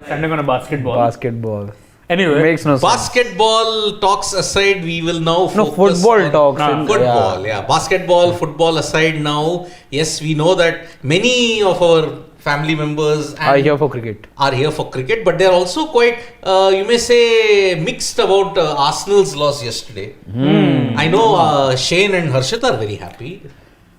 Standing on a basketball. Basketball. Anyway, Makes no sense. Basketball talks aside, we will now focus football on talks. Football, yeah. Basketball, football aside now. Yes, we know that many of our family members Are here for cricket. But they're also quite, you may say, mixed about Arsenal's loss yesterday. I know Shane and Harshit are very happy.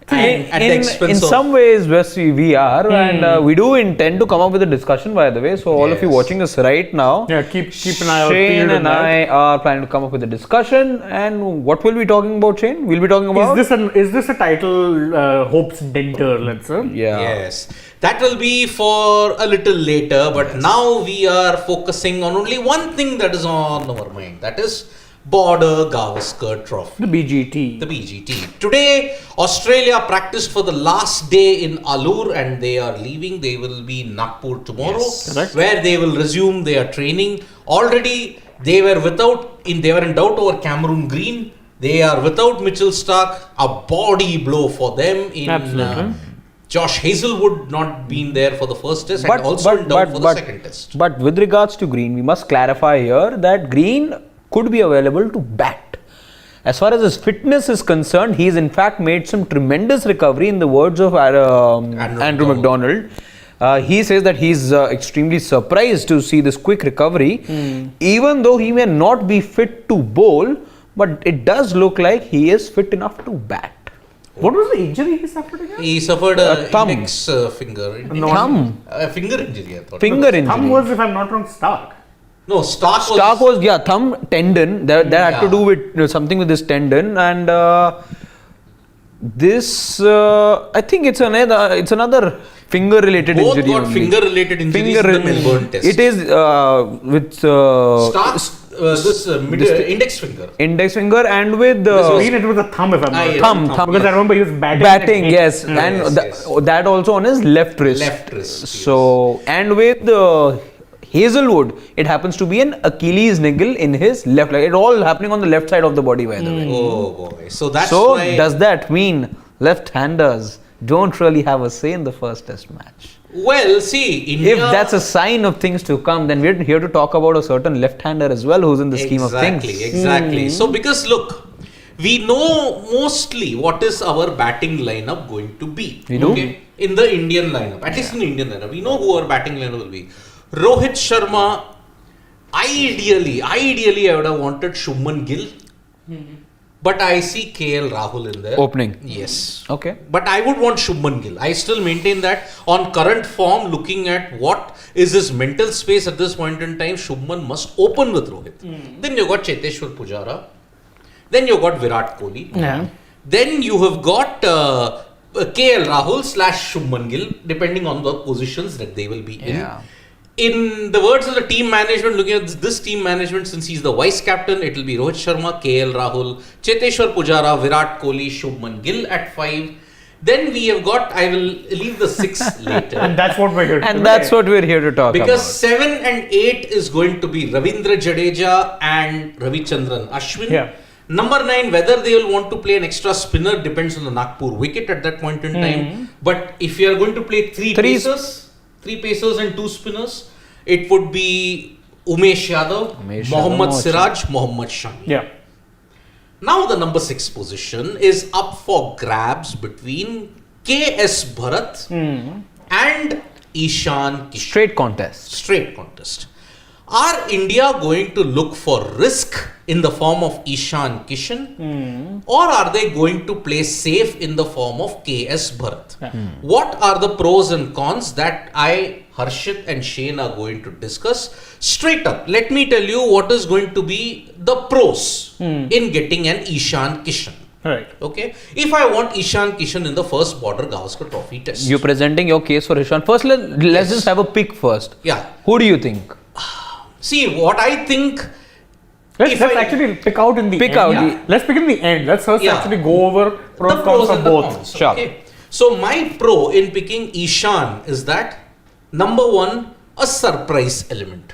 At the expense in of some ways, yes, we are, and we do intend to come up with a discussion, by the way. So all of you watching us right now, yeah, keep an eye out. Shane and I are planning to come up with a discussion. And what will we be talking about, Shane? We'll be talking about. Is this a title? Hope's Denter, let's say. Yeah. Yes, that will be for a little later. But now we are focusing on only one thing that is on our mind. That is Border Gavaskar Trophy. The BGT. The BGT. Today, Australia practiced for the last day in Alur and they are leaving. They will be in Nagpur tomorrow, where they will resume their training. Already, they were in doubt over Cameron Green. They are without Mitchell Stark. A body blow for them. Absolutely. Josh Hazelwood not been there for the first test and also in doubt for the second test. But with regards to Green, we must clarify here that Green could be available to bat. As far as his fitness is concerned, he's in fact made some tremendous recovery in the words of Andrew McDonald. He says that he's extremely surprised to see this quick recovery, even though he may not be fit to bowl, but it does look like he is fit enough to bat. What was the injury he suffered again? He suffered a thumb. index finger. Thumb. Finger injury, I thought. Finger injury. Thumb was, if I'm not wrong, Stark. No, Stark was thumb tendon. That had to do with something with this tendon, and this I think it's another finger related injury. Both got finger related injuries in the Melbourne test. It is with Stark's index finger. Index finger and with it was a thumb, if I'm not wrong. thumb. Because I remember he was batting. Batting, yes, and that also on his left wrist. So and with Hazelwood, it happens to be an Achilles niggle in his left leg. It all happening on the left side of the body, by the way. Oh boy! So that's why. Does that mean left-handers don't really have a say in the first test match? Well, see, India, if that's a sign of things to come, then we're here to talk about a certain left-hander as well, who's in the scheme of things. Exactly. So because look, we know mostly what is our batting lineup going to be. We do. In the Indian lineup, at least in the Indian lineup, we know who our batting lineup will be. Rohit Sharma, ideally I would have wanted Shubman Gill, but I see KL Rahul in there. Opening. Yes. Okay. But I would want Shubman Gill. I still maintain that on current form, looking at what is his mental space at this point in time, Shubman must open with Rohit. Then you got Cheteshwar Pujara. Then you got Virat Kohli. Yeah. Then you have got KL Rahul / Shubman Gill, depending on the positions that they will be in. Yeah. In the words of the team management, looking at this team management, since he's the vice captain, it will be Rohit Sharma, KL Rahul, Cheteshwar Pujara, Virat Kohli, Shubman Gill at 5. Then we have got, I will leave the 6 later. And that's what we're here to talk about. Because 7 and 8 is going to be Ravindra Jadeja and Ravichandran Ashwin. Yeah. Number 9, whether they will want to play an extra spinner depends on the Nagpur wicket at that point in time. But if you are going to play 3 pacers and 2 spinners, it would be Umesh Yadav, Mohammad Siraj, Mohammad Shami. Yeah. Now the number 6 position is up for grabs between KS Bharat and Ishan Kishan. Straight contest. Are India going to look for risk in the form of Ishan Kishan or are they going to play safe in the form of KS Bharat? What are the pros and cons that Harshit and Shane are going to discuss? Straight up, let me tell you what is going to be the pros in getting an Ishan Kishan. Right. Okay. If I want Ishan Kishan in the first Border Gavaskar Trophy test. You're presenting your case for Ishan. First, let's just have a pick first. Yeah. Who do you think? See, what I think... Let's actually pick out in the end. Let's pick in the end. Let's first actually go over pros and cons of both. Sure. Okay. So my pro in picking Ishan is that, number 1, a surprise element.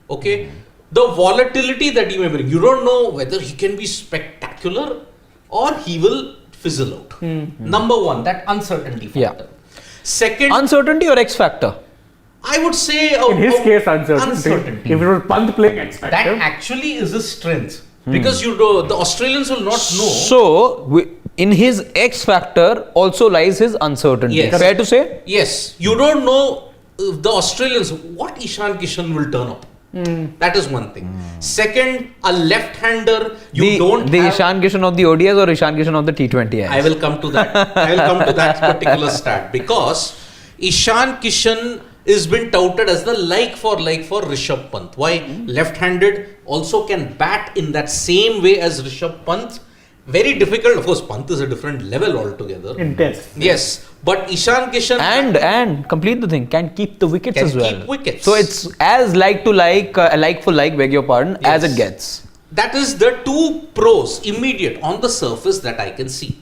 Okay. The volatility that he may bring. You don't know whether he can be spectacular or he will fizzle out. Mm-hmm. Number one, that uncertainty factor. Yeah. Second, uncertainty or X factor? I would say in his case, uncertainty. If it was Pant playing expected, that actually is a strength because the Australians will not know. So, in his X factor also lies his uncertainty. Yes. Fair to say? Yes, you don't know the Australians what Ishan Kishan will turn up. That is one thing. Second, a left-hander, the Ishan Kishan of the ODIs or Ishan Kishan of the T20s? I will come to that. I will come to that particular stat because Ishan Kishan is been touted as the like for Rishabh Pant. Why? Left-handed, also can bat in that same way as Rishabh Pant. Very difficult. Of course, Pant is a different level altogether. Intense. Yes. But Ishan Kishan and complete the thing, can keep the wickets as well. Keep wickets. So it's as like for like, beg your pardon, as it gets. That is the two pros immediate on the surface that I can see.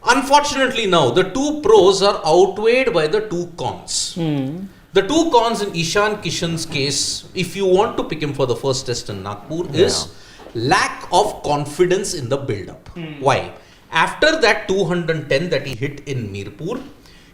Unfortunately now, the two pros are outweighed by the two cons. The two cons in Ishan Kishan's case, if you want to pick him for the first test in Nagpur, is lack of confidence in the build-up. Why? After that 210 that he hit in Mirpur,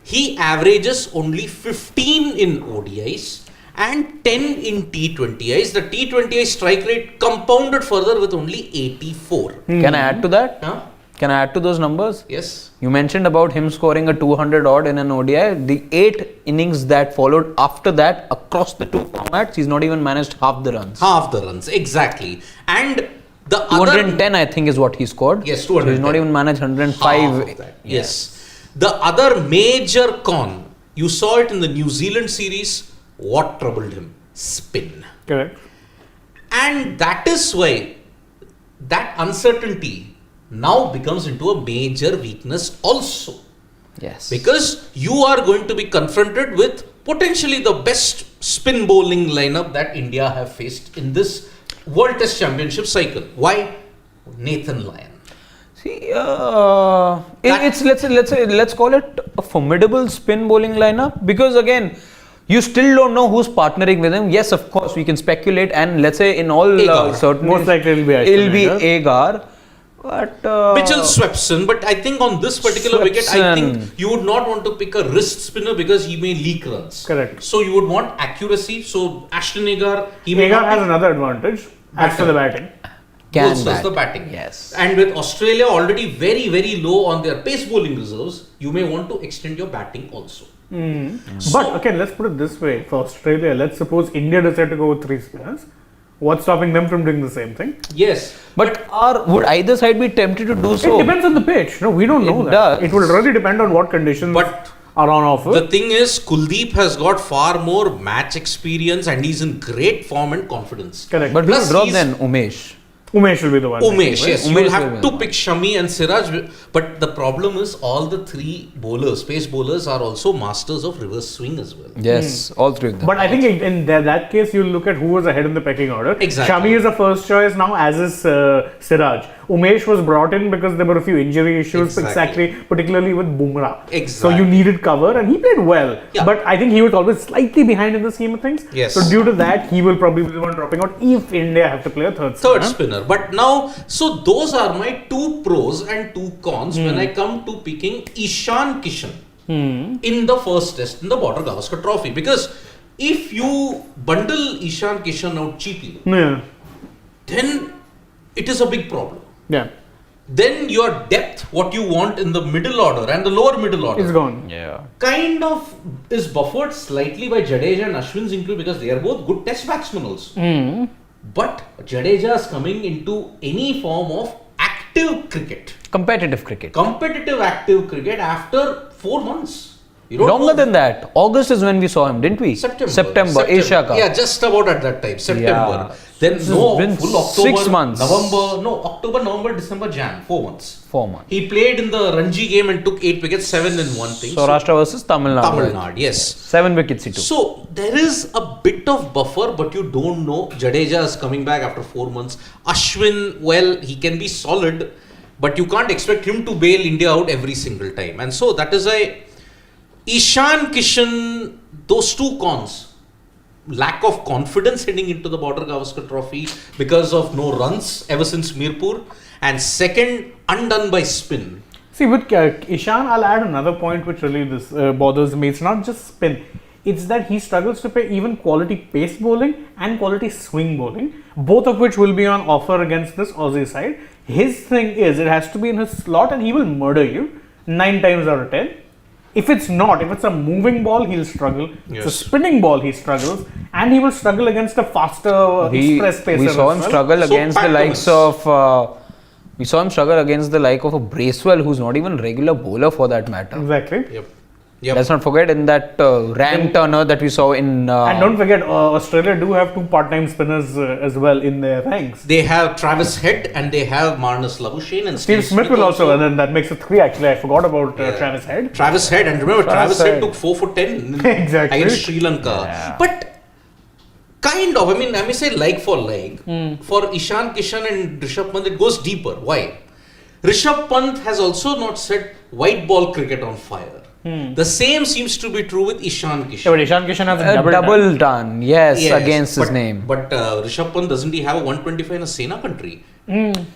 he averages only 15 in ODIs and 10 in T20Is. The T20I strike rate compounded further with only 84. Can I add to that? Huh? Can I add to those numbers? Yes. You mentioned about him scoring a 200 odd in an ODI. The 8 innings that followed after that across the two formats, he's not even managed half the runs. Half the runs, exactly. And the 210 I think is what he scored. Yes, 210. So he's not even managed 105. Yes. The other major con, you saw it in the New Zealand series, what troubled him? Spin. Correct. And that is why that uncertainty now becomes into a major weakness also. Yes. Because you are going to be confronted with potentially the best spin bowling lineup that India have faced in this World Test Championship cycle. Why? Nathan Lyon. See, let's call it a formidable spin bowling lineup, because again, you still don't know who's partnering with him. Yes, of course, we can speculate, and let's say in all certain most likely it'll be Agar. But Mitchell Swepson, but I think on this particular wicket, I think you would not want to pick a wrist spinner because he may leak runs. Correct. So you would want accuracy. So Ashton Agar, Agar has another advantage as for the batting. Versus the batting. Yes. And with Australia already very, very low on their pace bowling reserves, you may want to extend your batting also. But okay, let's put it this way. For Australia, let's suppose India decide to go with 3 spinners. What's stopping them from doing the same thing? Yes. But would either side be tempted to do so? It depends on the pitch. No, we don't know that. It will really depend on what conditions are on offer. The thing is, Kuldeep has got far more match experience and he's in great form and confidence. Correct. But we'll drop then Umesh. Umesh will be the one. Umesh, yes. You will have to pick Shami and Siraj. But the problem is all the 3 bowlers, pace bowlers, are also masters of reverse swing as well. Yes, all 3 of them. But I think in that case, you'll look at who was ahead in the pecking order. Exactly. Shami is the first choice now, as is Siraj. Umesh was brought in because there were a few injury issues, particularly with Bumrah. Exactly. So you needed cover, and he played well. Yeah. But I think he was always slightly behind in the scheme of things. Yes. So due to that, he will probably be the one dropping out if India have to play a third spinner. But now, so those are my 2 pros and 2 cons when I come to picking Ishan Kishan in the first test in the Border Gavaskar Trophy. Because if you bundle Ishan Kishan out cheaply, then it is a big problem. Yeah. Then your depth, what you want in the middle order and the lower middle order, It's gone. Yeah. kind of is buffered slightly by Jadeja and Ashwin's include because they are both good test batsmen also. But Jadeja is coming into any form of active cricket. Competitive cricket. Competitive active cricket after 4 months. You don't Longer know. than that. August is when we saw him, didn't we? September. Asia Cup. Yeah, just about at that time. September. Yeah. Then This no, has been full October, 6 months. November, no, October, November, December, Jan, 4 months. 4 months. He played in the Ranji game and took 8 wickets, 7 in one thing. Saurashtra versus Tamil Nadu. Tamil Nadu, yes. 7 wickets he took. So there is a bit of buffer, but you don't know. Jadeja is coming back after 4 months. Ashwin, well, he can be solid, but you can't expect him to bail India out every single time. And so that is why Ishan Kishan, those 2 cons. Lack of confidence heading into the Border Gavaskar Trophy because of no runs ever since Mirpur. And second, undone by spin. See, with Ishan, I'll add another point which really bothers me. It's not just spin. It's that he struggles to play even quality pace bowling and quality swing bowling, both of which will be on offer against this Aussie side. His thing is, it has to be in his slot and he will murder you 9 times out of 10. If it's not, if it's a moving ball, he'll struggle. It's a spinning ball, he struggles. And he will struggle against a faster express pacer. We saw him struggle against the likes of... we saw him struggle against the like of a Bracewell, who's not even a regular bowler for that matter. Exactly. Yep. Let's not forget in that Ram Turner that we saw in... and don't forget, Australia do have 2 part-time spinners as well in their ranks. They have Travis Head and they have Marnus Labuschagne and Steve Smith will also, and then that makes it 3 actually. I forgot about Travis Head. Travis Head, and remember Travis Head took 4 for 10 Exactly. against Sri Lanka. Yeah. But kind of, I mean, I may say like for like, for Ishan, Kishan and Rishabh Pant, it goes deeper. Why? Rishabh Pant has also not set white ball cricket on fire. The same seems to be true with Ishan Kishan. Yeah, but Ishan Kishan has a double done, yes, against his name. But Rishabh Pant, doesn't he have a 125 in a Sena country?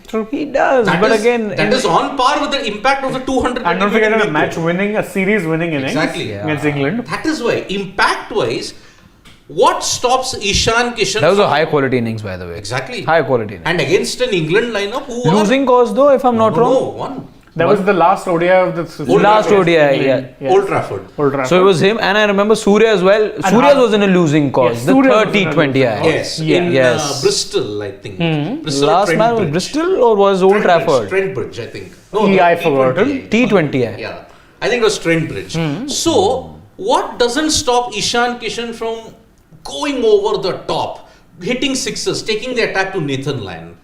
True. He does, That is on par with the impact of the 200. And don't forget, a match winning, a series winning innings against England. That is why, impact wise, what stops Ishan Kishan? That was a high quality innings, by the way. Exactly. High quality innings. And against an England lineup who losing cause though, if I'm not wrong. No, one. That was the last ODI of the Last ODI, yeah. Old Trafford. So it was him, and I remember Surya as well. Surya was in a losing cause. Yes, the Surya 30-20. Yes, in Yes. Bristol, I think. Bristol Last match was Bristol or was Old Trafford? Trent Bridge, I think. I forgotten. T20. Yeah, I think it was Trent Bridge. So, what doesn't stop Ishan Kishan from going over the top, hitting sixes, taking the attack to Nathan Lyon?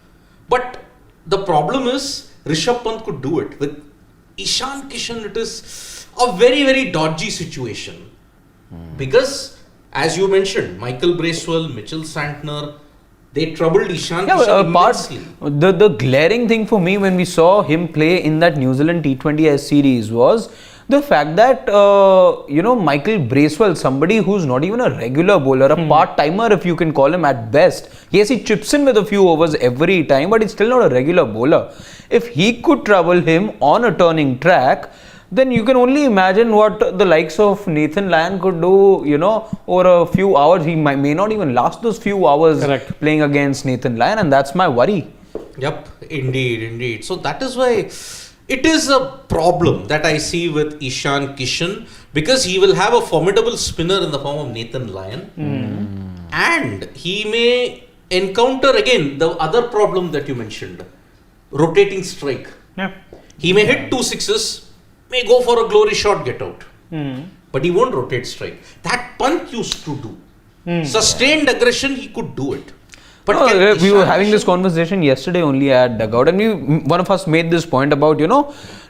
But the problem is, Rishabh Pant could do it. With Ishan Kishan, it is a very, very dodgy situation. Because, as you mentioned, Michael Bracewell, Mitchell Santner, they troubled Ishan Kishan immensely. The glaring thing for me when we saw him play in that New Zealand T20 series was the fact that, Michael Bracewell, somebody who's not even a regular bowler, a part-timer if you can call him at best. Yes, he chips in with a few overs every time, but he's still not a regular bowler. If he could trouble him on a turning track, then you can only imagine what the likes of Nathan Lyon could do, over a few hours. He may not even last those few hours playing against Nathan Lyon, and that's my worry. Yep, indeed. So that is why it is a problem that I see with Ishan Kishan, because he will have a formidable spinner in the form of Nathan Lyon, and he may encounter again the other problem that you mentioned, rotating strike. Yeah. He may hit 2 sixes, may go for a glory shot, get out, but he won't rotate strike. That Pant used to do. Sustained aggression, he could do it. But we were having this conversation yesterday only at Dugout, and one of us made this point about,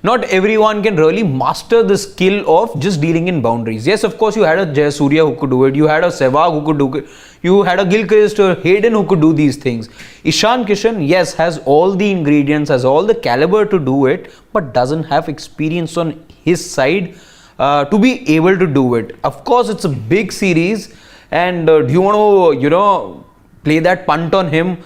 not everyone can really master the skill of just dealing in boundaries. Yes, of course, you had a Jayasuriya who could do it, you had a Sehwag who could do it, you had a Gilchrist or Hayden who could do these things. Ishan Kishan, yes, has all the ingredients, has all the caliber to do it, but doesn't have experience on his side to be able to do it. Of course, it's a big series, and do you want to, play that punt on him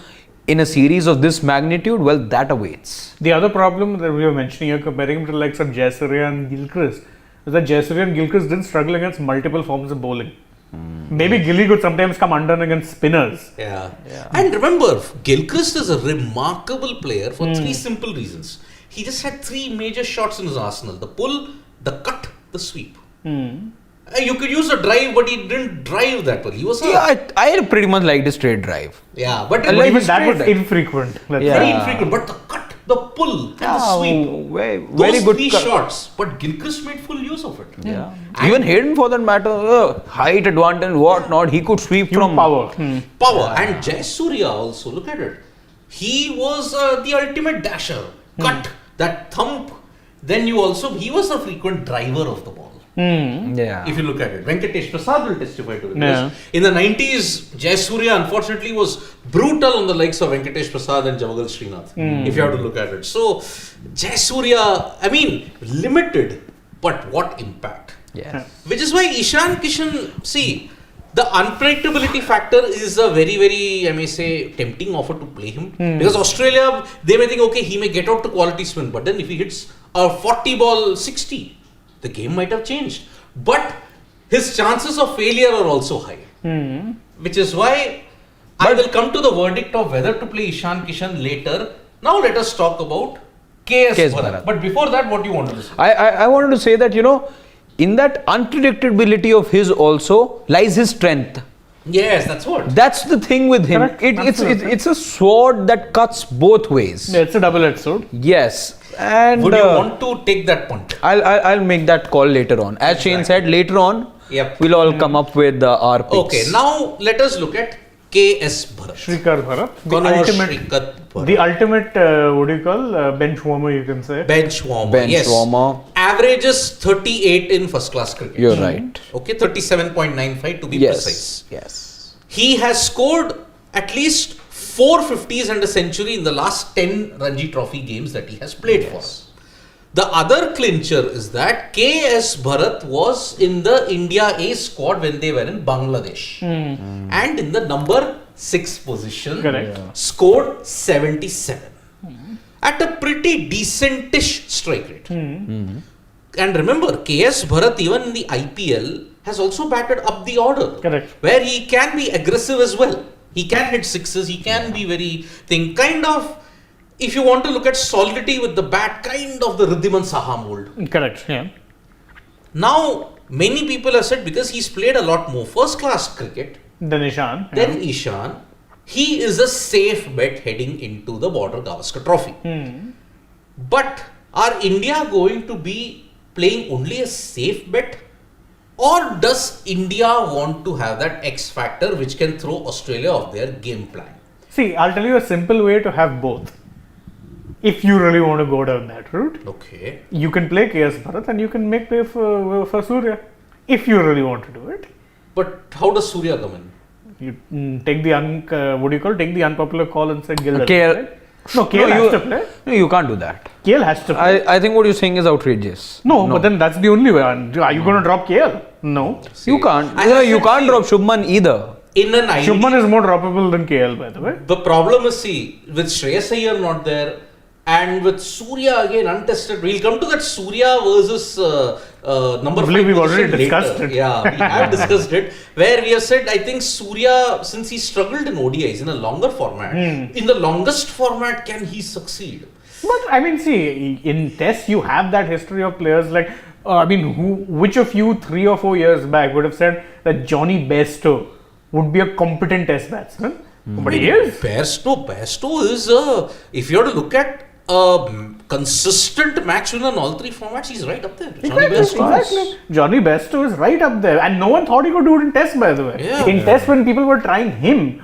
in a series of this magnitude? Well, that awaits. The other problem that we were mentioning, you're comparing him to like some Jayasuriya and Gilchrist, is that Jayasuriya and Gilchrist didn't struggle against multiple forms of bowling. Maybe Gilly could sometimes come undone against spinners. Yeah. And remember, Gilchrist is a remarkable player for 3 simple reasons. He just had 3 major shots in his arsenal: the pull, the cut, the sweep. You could use a drive, but he didn't drive that well. He was I pretty much liked his straight drive. Yeah, but even that was infrequent. Very infrequent. But the cut, the pull, and the sweep, very those good 3 shots. But Gilchrist made full use of it. Yeah. Even Hayden, for that matter, height advantage, whatnot, he could sweep from power. Power. And Jayasuriya also, look at it. He was the ultimate dasher. Cut, that thump. Then he was a frequent driver of the ball. If you look at it, Venkatesh Prasad will testify to it. Yeah. In the 90s, Jayasuriya unfortunately was brutal on the likes of Venkatesh Prasad and Javagal Srinath. If you have to look at it. So, Jayasuriya, limited, but what impact? Yes. Which is why Ishan Kishan, see, the unpredictability factor is a very, very, I may say, tempting offer to play him. Because Australia, they may think, okay, he may get out to quality spin, but then if he hits a 40 ball 60, the game might have changed. But his chances of failure are also high. Which is why I will come to the verdict of whether to play Ishan Kishan later. Now let us talk about KS Bharat. But before that, what do you want to say? I wanted to say that, in that unpredictability of his also lies his strength. Yes, that's what. That's the thing with him. Correct. It's a sword that cuts both ways. Yeah, it's a double-edged sword. Yes. And Would you want to take that punt? I'll make that call later on. As Shane said, later on, we'll all come up with our picks. Okay, now let us look at KS Bharat. Shrikar Bharat. The ultimate, what do you call, bench warmer, you can say. Bench warmer. Bench Yes. warmer. Averages 38 in first class cricket. You're right. Okay, 37.95 to be precise. Yes. He has scored at least 4 50s and a century in the last 10 Ranji Trophy games that he has played for. The other clincher is that KS Bharat was in the India A squad when they were in Bangladesh. And in the number 6 position, scored 77. At a pretty decentish strike rate. And remember, KS Bharat, even in the IPL, has also batted up the order. Correct. Where he can be aggressive as well. He can hit sixes, he can be very kind of, if you want to look at solidity with the bat, kind of the Riddhiman Saha mold. Correct, yeah. Now, many people have said because he's played a lot more first class cricket Then Ishan. than Ishan, he is a safe bet heading into the Border Gavaskar Trophy. But are India going to be playing only a safe bet? Or does India want to have that X factor which can throw Australia off their game plan? See, I'll tell you a simple way to have both. If you really want to go down that route, Okay. you can play KS Bharat and you can make way for Surya. If you really want to do it. But how does Surya come in? You take the take the unpopular call and say Gill doesn't KL play. No, KL has to play. No, you can't do that. KL has to play. I think what you're saying is outrageous. No, but then that's the only way. Are you going to drop KL? No. You can't. As I You said, can't drop Shubman either. In an ideal, Shubman is more droppable than KL, by the way. the problem is, see, with Shreyas Iyer not there, and with Surya again untested, we'll come to that Surya versus number 5 We've already position discussed later. it. Yeah, we have discussed it, where we have said, I think Surya, since he struggled in ODIs in a longer format, in the longest format, can he succeed? But I mean, see, in Tests, you have that history of players like, which of you 3 or 4 years back would have said that Johnny Bairstow would be a competent Test batsman? But he is. Bairstow is, if you have to look at consistent match winner in all 3 formats, he's right up there. Johnny Bairstow. Exactly. Johnny Bairstow is right up there, and no one thought he could do it in Test, by the way. Yeah. In Test, when people were trying him,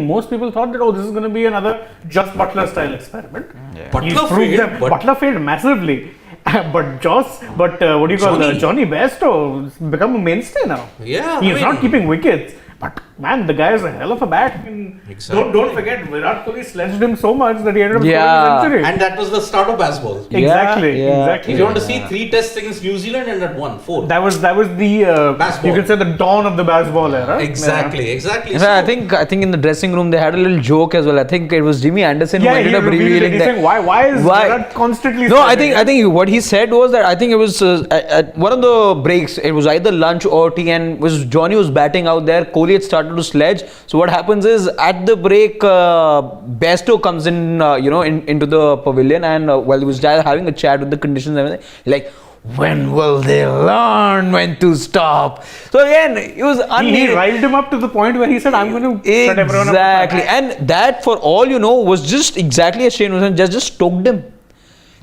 most people thought that this is going to be another Joss Butler style experiment. Butler failed massively. But Johnny Bairstow has become a mainstay now. Yeah, He's not keeping wickets. But man, the guy is a hell of a bat. Exactly. Don't forget, Virat Kohli sledged him so much that he ended up scoring a century. And that was the start of baseball. Exactly. If you want to see 3 tests against New Zealand and at 1, 4. That was the Baseball. you can say the dawn of the baseball era. Exactly. In fact, I think in the dressing room they had a little joke as well. I think it was Jimmy Anderson who ended up revealing He's that. saying, why is Virat constantly? No, I think what he said was that I think it was at one of the breaks. It was either lunch or tea, and Johnny was batting out there. Kohli had started to sledge. So what happens is at the break, Bairstow comes in, into the pavilion, and while he was having a chat with the conditions and everything, like, when will they learn when to stop? So again, it was he riled him up to the point where he said, "I'm going to shut everyone up." Exactly, and that, for all you know, was just exactly as Shane was saying, just stoked him.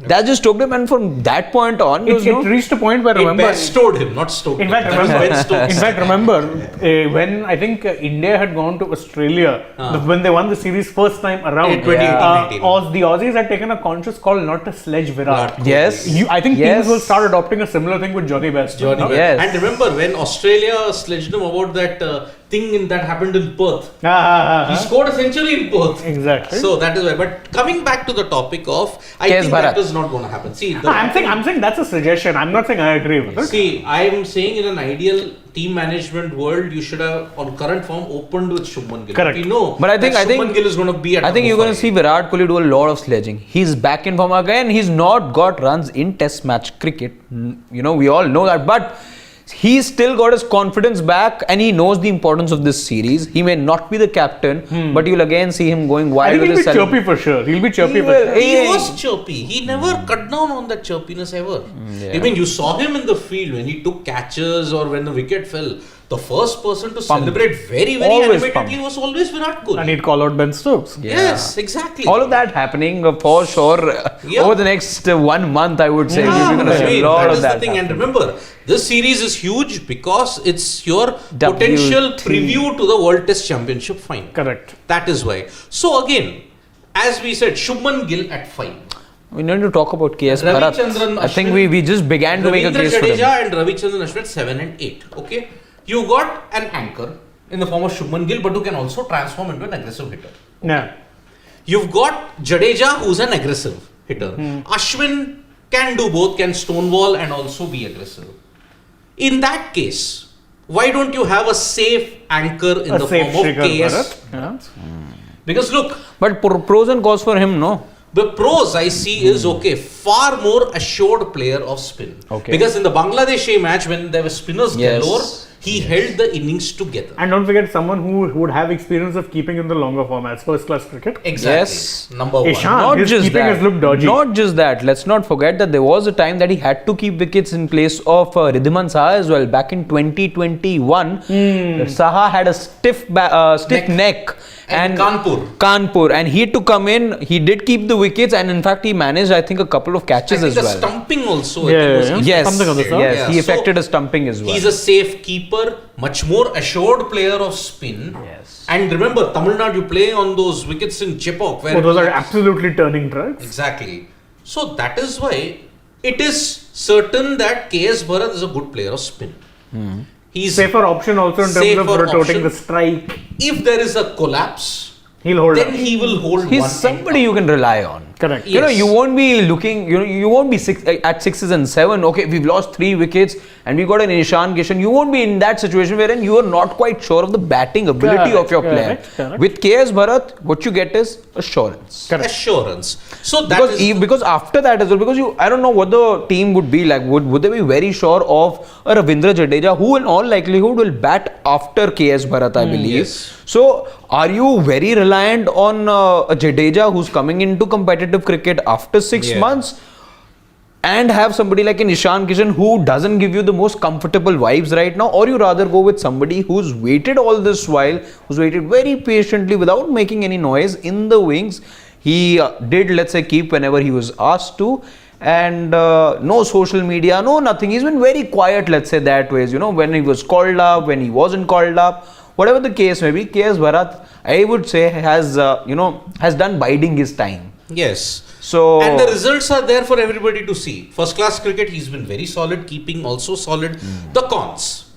That just stoked him, and from that point on, it reached a point where, remember, it bestowed him, not stoked him. In fact, remember when I think India had gone to Australia when they won the series first time around. 2018. The Aussies had taken a conscious call not to sledge Virat. Yes. I think teams will start adopting a similar thing with Johnny Bairstow. Yes. And remember when Australia sledged him about that thing that happened in Perth. He scored a century in Perth. Exactly. So that is why. But coming back to the topic of, I think that is not going to happen. See, I'm saying that's a suggestion. I'm not saying I agree with it. See, I am saying in an ideal team management world, you should have on current form opened with Shubman Gill. Correct. We know, but I think Shubman Gill is going to be at. I think you're going to see Virat Kohli do a lot of sledging. He's back in form again. He's not got runs in Test match cricket. We all know that, but He's still got his confidence back and he knows the importance of this series. He may not be the captain, but you'll again see him going I wild think with he'll his be chirpy for sure. He'll be chirpy for sure. He was chirpy. He never cut down on that chirpiness ever. I mean, you saw him in the field when he took catches or when the wicket fell. The first person to celebrate very, very Always animatedly was always Virat Kohli. And he'd call out Ben Stokes. Yes, exactly. All of that happening for sure over the next 1 month, I would say. Yeah, We're going to see a lot that of is that. the thing. And remember, this series is huge because it's your WT. potential preview to the World Test Championship final. Correct. That is why. So again, as we said, Shubman Gill at 5. We need to talk about KS Bharat. Ravichandran I think Ashwin, we just began to make a Ravindra case for him. Jadeja and Ravichandran Ashwin 7 and 8. Okay, you got an anchor in the form of Shubman Gill, but who can also transform into an aggressive hitter. Yeah. You've got Jadeja, who's an aggressive hitter. Ashwin can do both, can stonewall and also be aggressive. In that case, why don't you have a safe anchor in the form of KS? Yeah. Because look, But pros and cons for him, no? the pros I see is far more assured player of spin. Okay. Because in the Bangladeshi match, when there were spinners Yes. galore, he held the innings together. And don't forget someone who would have experience of keeping in the longer formats, first class cricket. Exactly. Yes. Number one. Ishan. His keeping has looked dodgy. Not just that. Let's not forget that there was a time that he had to keep wickets in place of Ridhiman Saha as well. Back in 2021, Saha had a stiff neck. And Kanpur. And he had to come in. He did keep the wickets, and in fact, he managed, I think, a couple of catches I think as the well. stumping also. Yeah. Yes, Something of the sort. yes, he Yeah. affected So, a stumping as well. He's a safe keeper, much more assured player of spin. Yes. And remember, Tamil Nadu, you play on those wickets in Chepauk. Where Those are absolutely turning tracks. Exactly. So that is why it is certain that KS Bharat is a good player of spin. He's Safer option also in terms of Safer rotating option. the strike. If there is a collapse, He'll hold then on. he will hold He's one somebody end you can rely on. Correct. Yeah. You know, Yes. you won't be looking, you won't be at 6s and 7. Okay, we've lost 3 wickets and we got an Ishan Kishan. You won't be in that situation wherein you are not quite sure of the batting ability of your player. Correct. With KS Bharat, what you get is assurance. Correct. assurance. So that Because after that as well, because I don't know what the team would be like. Would they be very sure of a Ravindra Jadeja, who in all likelihood will bat after KS Bharat, I believe. yes. So, are you very reliant on a Jadeja who's coming into competitive cricket after 6 Yeah. months? And have somebody like an Ishan Kishan who doesn't give you the most comfortable vibes right now, or you rather go with somebody who's waited all this while, who's waited very patiently without making any noise in the wings. He did, let's say, keep whenever he was asked to, and no social media, no nothing. He's been very quiet, let's say that ways. You know, when he was called up, when he wasn't called up, whatever the case may be, KS Bharat, I would say, has done biding his time. Yes. So And the results are there for everybody to see. First class cricket, he's been very solid, keeping also solid. The cons.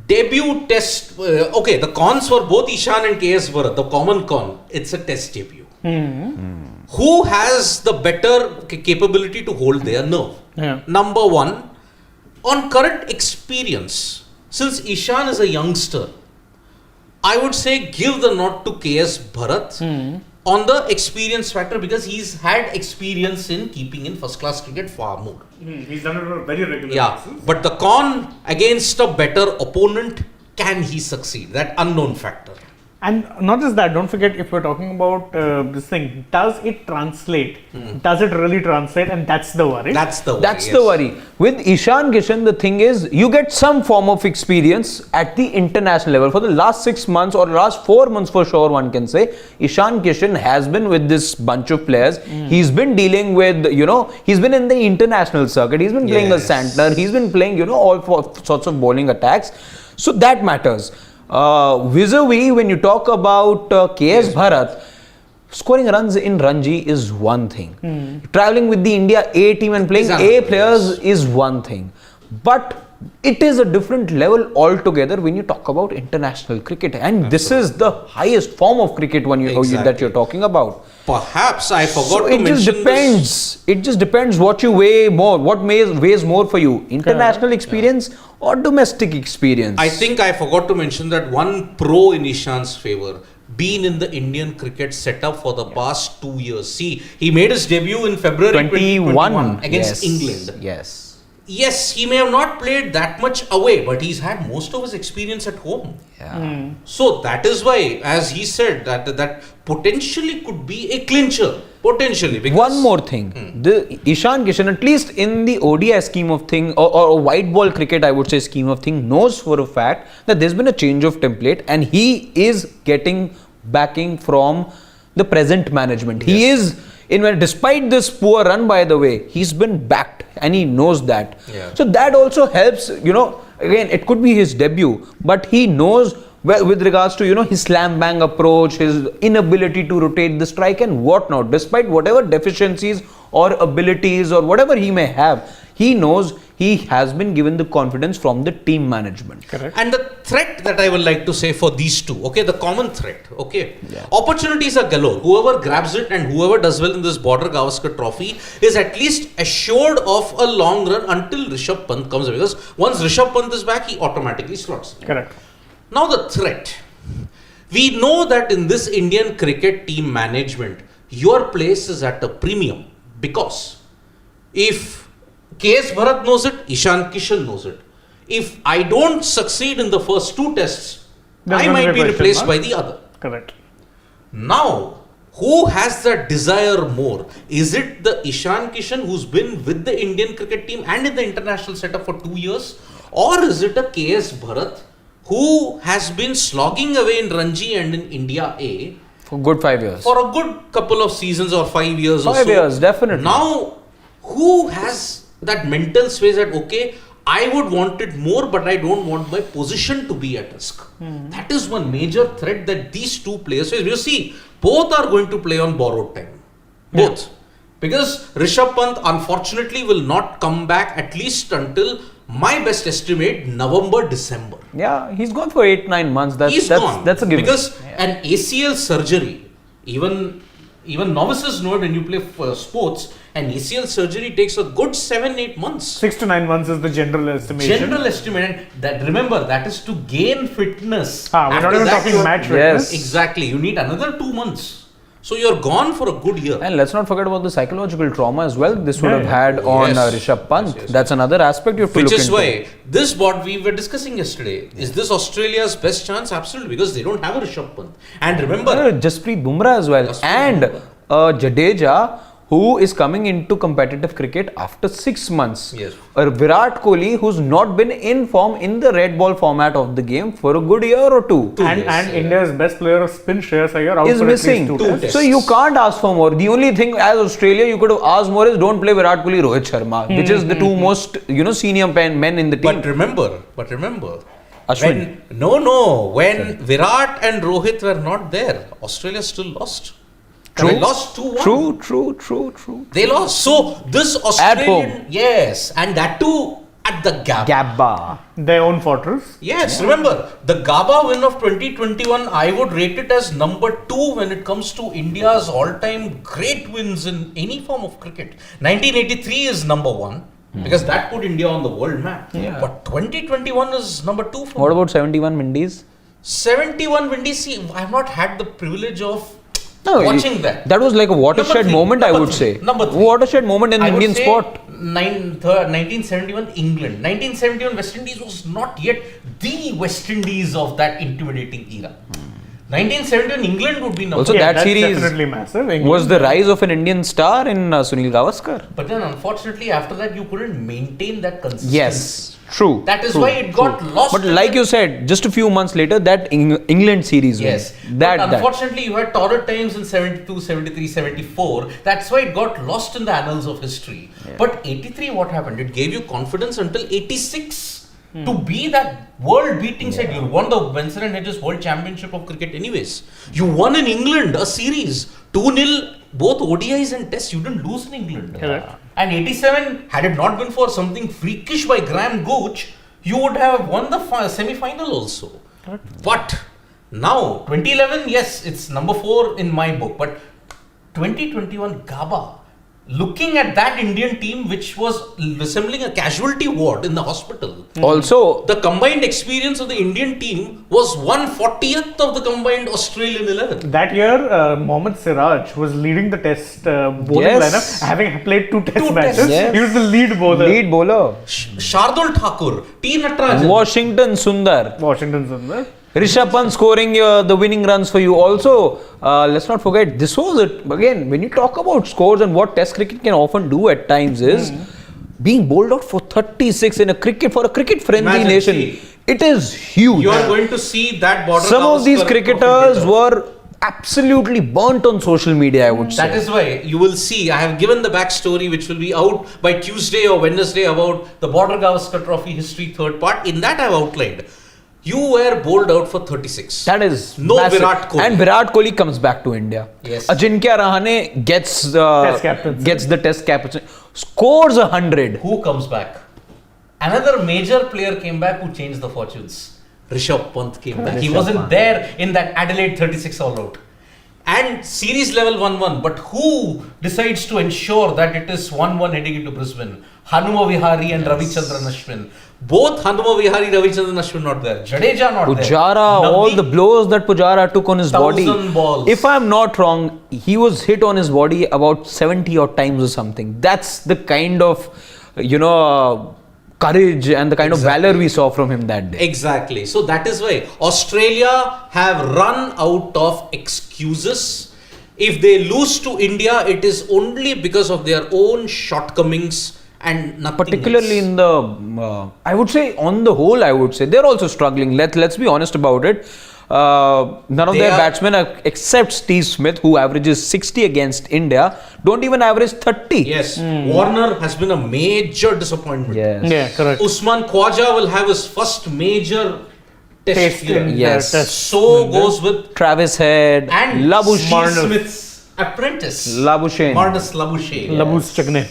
Debut test. The cons for both Ishan and KS Bharat, the common con, it's a test debut. Who has the better capability to hold their nerve? Yeah. Number one, on current experience, since Ishan is a youngster, I would say give the nod to KS Bharat on the experience factor, because he's had experience in keeping in first class cricket far more. He's done it on a very regular Yeah, basis. but the con, against a better opponent, can he succeed? That unknown factor. And not just that, don't forget, if we're talking about this thing, does it translate? Does it really translate? And that's the worry. That's the worry. that's yes. the worry. With Ishan Kishan, the thing is, you get some form of experience at the international level. For the last 6 months or last 4 months for sure, one can say, Ishan Kishan has been with this bunch of players. He's been dealing with, he's been in the international circuit. He's been playing Yes. a Santner. He's been playing, all sorts of bowling attacks. So that matters. Vis-a-vis, when you talk about KS Bharat, scoring runs in Ranji is one thing. Traveling with the India A team and playing Exactly, A players is one thing. But it is a different level altogether when you talk about international cricket. And this is the highest form of cricket that you're talking about. Perhaps I forgot So to it just mention depends. this. It just depends what you weigh more, what weighs more for you, international experience or domestic experience. I think I forgot to mention that one pro in Ishan's favor, been in the Indian cricket setup for the past 2 years. See, he made his debut in February 2021 against Yes. England. Yes. yes, he may have not played that much away, but he's had most of his experience at home. Yeah. So that is why, as he said, that potentially could be a clincher. Potentially. Because One more thing. The Ishan Kishan, at least in the ODI scheme of thing, or white ball cricket, I would say scheme of thing, knows for a fact that there's been a change of template and he is getting backing from the present management. He is, despite this poor run, by the way, he's been backed and he knows that. Yeah. So that also helps, again, it could be his debut, but he knows with regards to, his slam bang approach, his inability to rotate the strike and whatnot, despite whatever deficiencies or abilities or whatever he may have, he knows he has been given the confidence from the team management. Correct. And the threat that I would like to say for these two, okay, the common threat, okay, opportunities are galore. Whoever grabs it and whoever does well in this Border Gavaskar Trophy is at least assured of a long run until Rishabh Pant comes, because once Rishabh Pant is back, he automatically slots in. Correct. Now the threat. We know that in this Indian cricket team management, your place is at a premium, because if KS Bharat knows it, Ishan Kishan knows it. If I don't succeed in the first two tests, There's I gonna might be a be question replaced mark. by the other. Correct. Now, who has that desire more? Is it the Ishan Kishan who's been with the Indian cricket team and in the international setup for 2 years? Or is it a KS Bharat who has been slogging away in Ranji and in India A For good 5 years. for a good couple of seasons or 5 years or so? 5 years, definitely. Now, who has that mental space that, okay, I would want it more, but I don't want my position to be at risk. That is one major threat that these two players face. You see, both are going to play on borrowed time. Both. Because Rishabh Pant, unfortunately, will not come back at least until, my best estimate, November, December. Yeah, he's gone for 8-9 months. That's gone. That's a given. Because an ACL surgery, even novices know it when you play for sports, an ACL surgery takes a good 7-8 months. 6 to 9 months is the general estimation. General estimate, and that, remember, that is to gain fitness. We're not After even that, talking you are- match Yes. fitness. Exactly. You need another 2 months. So you're gone for a good year. And let's not forget about the psychological trauma as well this would Yeah, have yeah. had on Yes. Rishabh Pant. Yes. That's another aspect you have to Which look is into. why this what we were discussing yesterday. Is this Australia's best chance? Absolutely, because they don't have a Rishabh Pant. And remember, Jasprit Bumrah as well. Jasprit And Bumrah. Jadeja, who is coming into competitive cricket after 6 months. Yes. Virat Kohli, who's not been in form in the red ball format of the game for a good year or two. And India's best player of spin, Shreyas Iyer, out Is for missing. at least 2 Two tests. tests. So you can't ask for more. The only thing as Australia you could have asked more is don't play Virat Kohli, Rohit Sharma, which is the two most senior men in the team. but remember, Ashwin. when Virat and Rohit were not there, Australia still lost. True. They lost 2-1. True. They lost. So this Australian, home. yes, and that too at the gap. Gabba. Their own fortress. Yes, remember the Gaba win of 2021. I would rate it as number 2 when it comes to India's all-time great wins in any form of cricket. 1983 is number 1 because that put India on the world map. Yeah. But 2021 is number 2 for What me. about 71 Windies? 71 Windies? See, I have not had the privilege of No, watching that. That was like a watershed moment, I would say. Number 3. Watershed moment in I would Indian say sport. 1971 England. 1971 West Indies was not yet the West Indies of that intimidating era. 1971 England would be number Also, one. that that's series definitely massive. England. was the rise of an Indian star in Sunil Gavaskar. But then unfortunately after that you couldn't maintain that consistency. Yes, true. That is true, why it got true. lost. But in like the- you said, just a few months later, that England series win. Yes. That, but that. unfortunately you had torrid times in 72, 73, 74. That's why it got lost in the annals of history. But 83, what happened? It gave you confidence until 86. To be that world-beating side. You won the Benson and Hedges World Championship of Cricket anyways. You won in England a series. 2-0, both ODIs and tests. You didn't lose in England. Correct. And 87, had it not been for something freakish by Graham Gooch, you would have won the semi-final also. But now, 2011, yes, it's number 4 in my book. But 2021 Gaba, looking at that Indian team, which was resembling a casualty ward in the hospital. Also, The combined experience of the Indian team was 1/40th of the combined Australian 11. That year, Mohammad Siraj was leading the test bowling Yes. lineup, having played two test Two matches. tests. Yes. He was the lead bowler. lead bowler. Shardul Thakur, T. Natarajan. Washington Sundar. Washington Sundar. Rishabh Pant scoring the winning runs for you. Also, let's not forget, this was it. Again, when you talk about scores and what Test cricket can often do at times is being bowled out for 36 in a cricket friendly Imagine, nation. see, It is huge. You are going to see that border. Some of these Gavaskar cricketers of were absolutely burnt on social media, I would say. That is why you will see. I have given the backstory, which will be out by Tuesday or Wednesday, about the Border Gavaskar Trophy history third part. In that, I have outlined. You were bowled out for 36. That is no massive. Virat Kohli. And Virat Kohli comes back to India. Yes. Ajinkya Rahane gets captaincy. gets the test captaincy. Scores 100. Who comes back? Another major player came back who changed the fortunes. Rishabh Pant came back. He Rishabh wasn't Pant. there in that Adelaide 36 all out. And series level 1-1. But who decides to ensure that it is 1-1 heading into Brisbane? Hanuma Vihari and Ravichandran Ashwin. Both Hanuma Vihari, Ravichandran Ashwin not there. Jadeja not there. Pujara, all Navdeep, the blows that Pujara took on his body. 1,000 balls. If I'm not wrong, he was hit on his body about 70 odd times or something. That's the kind of, courage and the kind of valor we saw from him that day. Exactly. So that is why Australia have run out of excuses. If they lose to India, it is only because of their own shortcomings and nothing Particularly else. in the, I would say, on the whole, I would say they're also struggling. Let's be honest about it. None of They their are- batsmen, except Steve Smith, who averages 60 against India, don't even average 30. Yes, Warner has been a major disappointment. Yes. Yeah, correct. Usman Khwaja will have his first major test Taste here. in Yes. the test. So goes with Travis Head, and Labuschagne. Steve Smith's apprentice. Labuschagne. Marnus Labuschagne. Labus Chagne.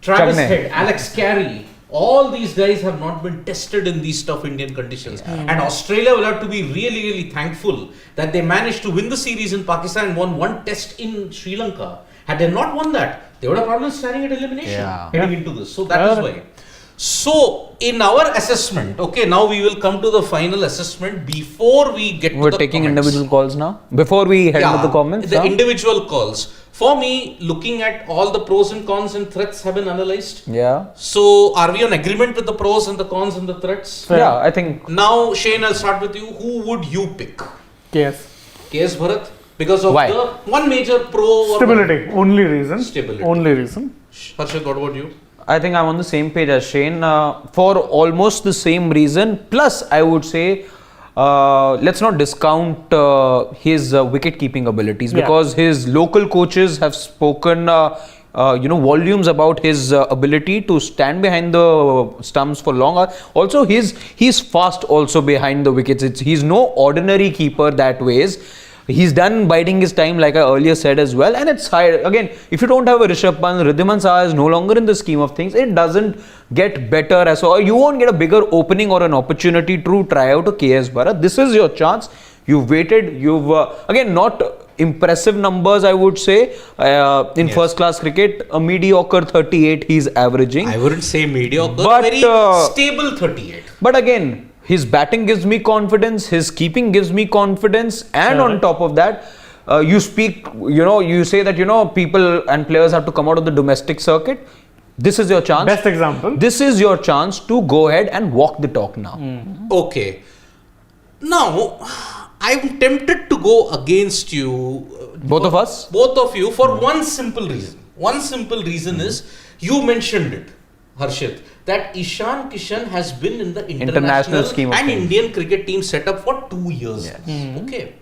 Travis Chagne. Head, Alex Carey, all these guys have not been tested in these tough Indian conditions. And Australia will have to be really, really thankful that they managed to win the series in Pakistan and won one test in Sri Lanka. Had they not won that, they would have probably staring at elimination Yeah. heading into this. So that is why. So in our assessment, okay, now we will come to the final assessment before we get We're to the taking comments. individual calls now. Before we head into the comments, The huh? individual calls. For me, looking at all the pros and cons and threats have been analyzed. Yeah. So, are we on agreement with the pros and the cons and the threats? Yeah, I think Now, Shane, I'll start with you. Who would you pick? Yes. KS Bharat? Because of Why? the one major pro or Stability. Only reason. Stability. Only reason. Harshad, what about you? I think I'm on the same page as Shane for almost the same reason. Plus, I would say, let's not discount his wicket keeping abilities Yeah. because his local coaches have spoken, volumes about his ability to stand behind the stumps for long. Also, he's fast also behind the wickets. He's no ordinary keeper that ways. He's done biding his time, like I earlier said as well. And it's high. Again, if you don't have a Rishabh Pant, Riddhiman Saha is no longer in the scheme of things. It doesn't get better as well. You won't get a bigger opening or an opportunity to try out a KS Bharat. This is your chance. You've waited. You've, again, not impressive numbers, I would say. In first class cricket, a mediocre 38 he's averaging. I wouldn't say mediocre, But, very stable 38. But again, his batting gives me confidence, his keeping gives me confidence, and on top of that, you say that, people and players have to come out of the domestic circuit. This is your chance. Best example. This is your chance to go ahead and walk the talk now. Okay. Now, I'm tempted to go against you. Both of us? Both of you for one simple reason. One simple reason is, you mentioned it, Harshit, that Ishan Kishan has been in the international scheme of and things. Indian cricket team set up for 2 years. Okay.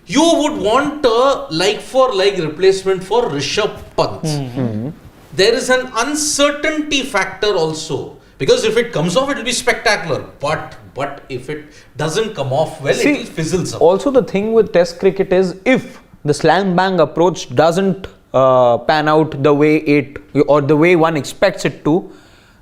You would want a like-for-like replacement for Rishabh Pant. There is an uncertainty factor also. Because if it comes off, it will be spectacular. But if it doesn't come off well, it will fizzles up. Also the thing with test cricket is, if the slam bang approach doesn't pan out the way the way one expects it to,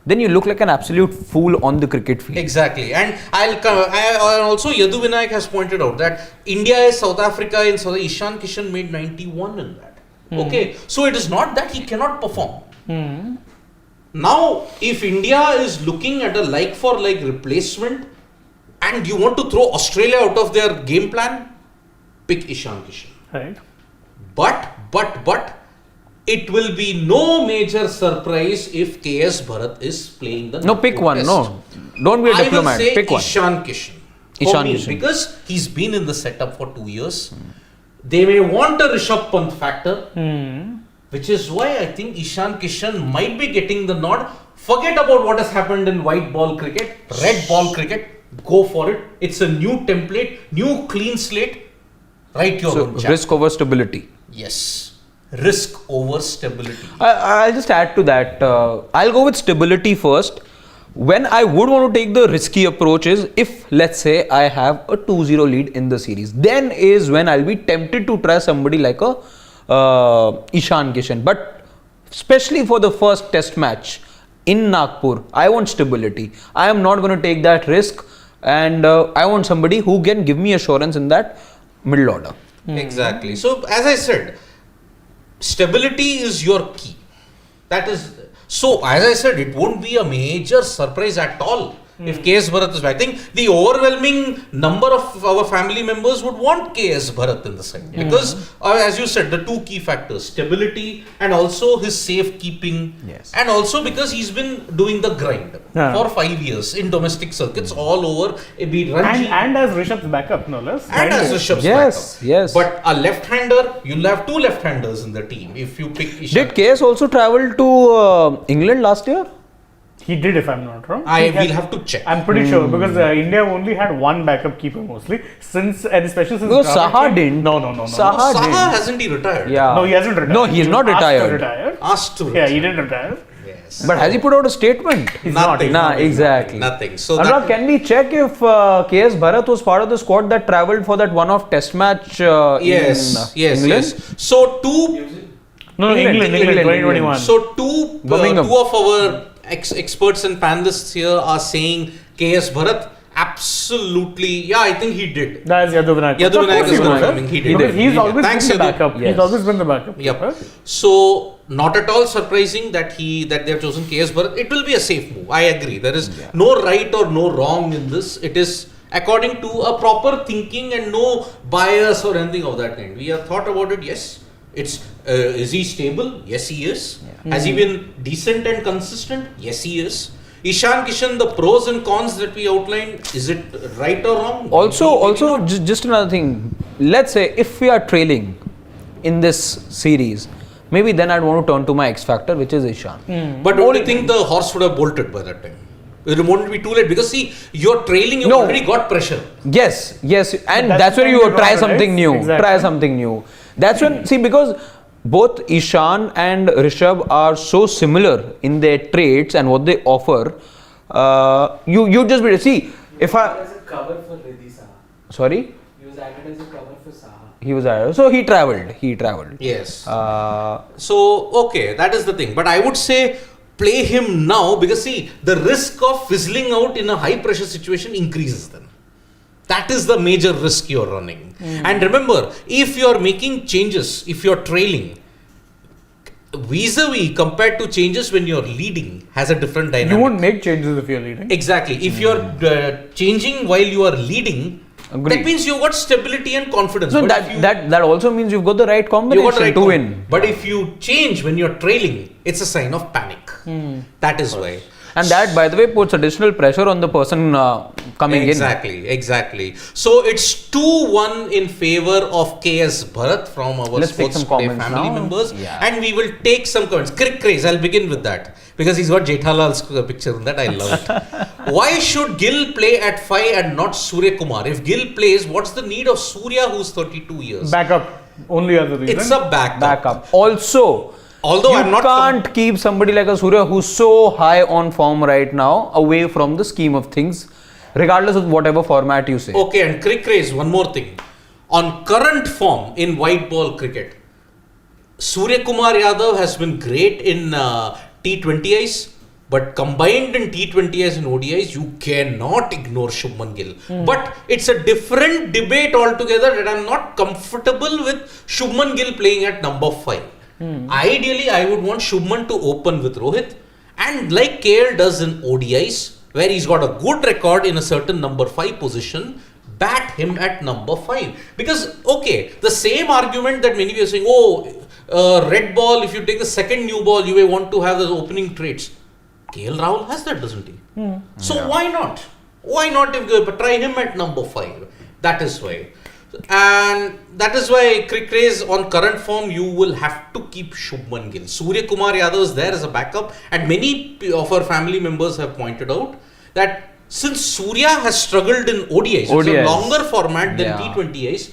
then you look like an absolute fool on the cricket field. Exactly. And also Yadu Vinayak has pointed out that India is South Africa in Ishan Kishan made 91 in that. Okay. So it is not that he cannot perform. Now, if India is looking at a like-for-like replacement and you want to throw Australia out of their game plan, pick Ishan Kishan. Right. But, it will be no major surprise if KS Bharat is playing the No, pick Nagpur one. test. No, don't be a diplomat. I will say Pick one. Ishan Kishan. Ishan For me, Kishan. because he's been in the setup for 2 years. They may want a Rishabh Pant factor, which is why I think Ishan Kishan might be getting the nod. Forget about what has happened in white ball cricket, red ball cricket. Go for it. It's a new template, new clean slate. Write your own chapter. Risk over stability. Yes. Risk over stability. I'll just add to that. I'll go with stability first. When I would want to take the risky approach is if, let's say, I have a 2-0 lead in the series. Then is when I'll be tempted to try somebody like a Ishan Kishan. But especially for the first test match in Nagpur, I want stability. I am not going to take that risk. And I want somebody who can give me assurance in that middle order. Exactly. So, as I said, stability is your key. That is, so as I said, it won't be a major surprise at all if KS Bharat is back. I think the overwhelming number of our family members would want KS Bharat in the side because, as you said, the two key factors, stability and also his safekeeping, and also because he's been doing the grind for 5 years in domestic circuits all over, be it Ranji And as Rishabh's backup, no less. and as Rishabh's backup. Yes. But a left-hander, you'll have two left-handers in the team if you pick Ishan. Did KS also travel to England last year? He did, if I'm not wrong. I will have to check. I'm pretty sure because India only had one backup keeper mostly, and especially since Because Dravid Saha came- didn't. No. Saha Saha did. hasn't he retired? Yeah. No, he hasn't retired. No, he is was not asked to retired. retire. Asked to. Yeah, he didn't retire. Yes. But has he put out a statement? He's not. Nothing. Nah, exactly. Nothing. So Anurag, that, can we check if KS Bharat was part of the squad that travelled for that one-off test match yes, in England? yes. So No, England, 2021. So two Birmingham. of our experts and panelists here are saying KS Bharat absolutely. Yeah, I think he did. That's Yaduvinayak. Yaduvinayak is Of course confirming. He did. Because he's always Thanks, been the Yadu. backup. Yes. He's always been the backup. Yep. So not at all surprising that they have chosen KS Bharat. It will be a safe move. I agree. There is no right or no wrong in this. It is according to a proper thinking and no bias or anything of that kind. We have thought about it. Yes. It's is he stable? Yes, he is. Has he been decent and consistent? Yes, he is. Ishan Kishan, the pros and cons that we outlined, is it right or wrong? Also, just another thing. Let's say if we are trailing in this series, maybe then I'd want to turn to my X factor, which is Ishan. But don't you think the horse would have bolted by that time? It won't be too late because see, you're trailing, you've No. already got pressure. Yes, and That's that's where the you time to try draw, right? something new. Exactly. Try something new. That's when, see, because both Ishan and Rishabh are so similar in their traits and what they offer. You just be see if I As a cover for Riddhi Saha. sorry. He was added as a cover for Saha. He was so he traveled. Yes. Uh, So, okay, that is the thing. But I would say play him now because see, the risk of fizzling out in a high pressure situation increases then. That is the major risk you're running. And remember, if you're making changes, if you're trailing, vis-a-vis compared to changes when you're leading has a different dynamic. You won't make changes if you're leading. Exactly. If you're changing while you are leading, Agreed. that means you've got stability and confidence. no, But that, if you, that also means you've got the right you combination got the right to call. win. But if you change when you're trailing, it's a sign of panic. That is why. And that, by the way, puts additional pressure on the person coming Exactly. So it's 2-1 in favor of KS Bharat from our Let's take Sports some Today comments family now. members. Yeah. And we will take some comments. Crick craze, I'll begin with that. Because he's got Jethalal's picture in that. I love it. Why should Gill play at 5 and not Surya Kumar? If Gill plays, what's the need of Surya who's 32 years? Backup. Only other reason. It's a backup. Backup. Also, Although you I'm not can't keep somebody like a Surya who's so high on form right now away from the scheme of things, regardless of whatever format you say. Okay, and crick race, one more thing. On current form in white ball cricket, Surya Kumar Yadav has been great in T20Is, but combined in T20Is and ODIs, you cannot ignore Shubman Gill. But it's a different debate altogether that I'm not comfortable with Shubman Gill playing at number 5. Ideally, I would want Shubman to open with Rohit, and like KL does in ODIs, where he's got a good record in a certain number 5 position, bat him at number 5. Because, okay, the same argument that many people are saying, red ball, if you take the second new ball, you may want to have those opening traits. KL Rahul has that, doesn't he? So why not? Why not try him at number 5? That is why. And that is why cricket race on current form, you will have to keep Shubman Gill. Surya Kumar Yadav is there as a backup, and many of our family members have pointed out that since Surya has struggled in ODIs, it's a longer format than T20Is,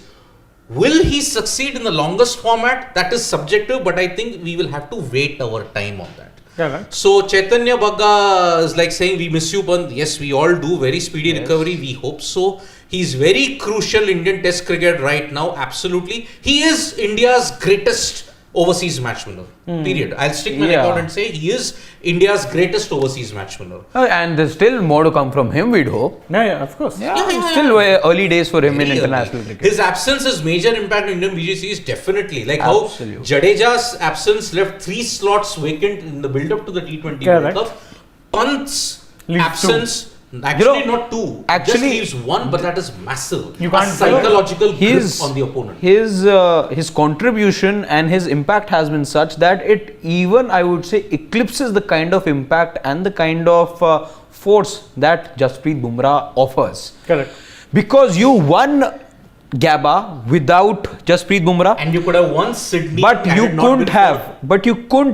will he succeed in the longest format? That is subjective, but I think we will have to wait our time on that. Yeah, right. So Chaitanya Bagga is like saying, we miss you, Pant. Yes, we all do. Very speedy recovery. We hope so. He's very crucial Indian Test cricket right now. Absolutely. He is India's greatest overseas match winner. Period. I'll stick my neck out and say he is India's greatest overseas match winner. And there's still more to come from him, we'd hope. Yeah, of course. Still early days for him in international cricket. His absence has major impact in Indian BGCs, definitely. Like how Jadeja's absence left 3 slots vacant in the build-up to the T20 World Cup. Pant's absence, actually not 2, just leaves 1, but that is massive. You can't psychological grip on the opponent. His contribution and his impact has been such that it even, I would say, eclipses the kind of impact and the kind of force that Jasprit Bumrah offers. Correct. Because you won Gabba without Jasprit Bumrah, and you could have won Sydney, but you couldn't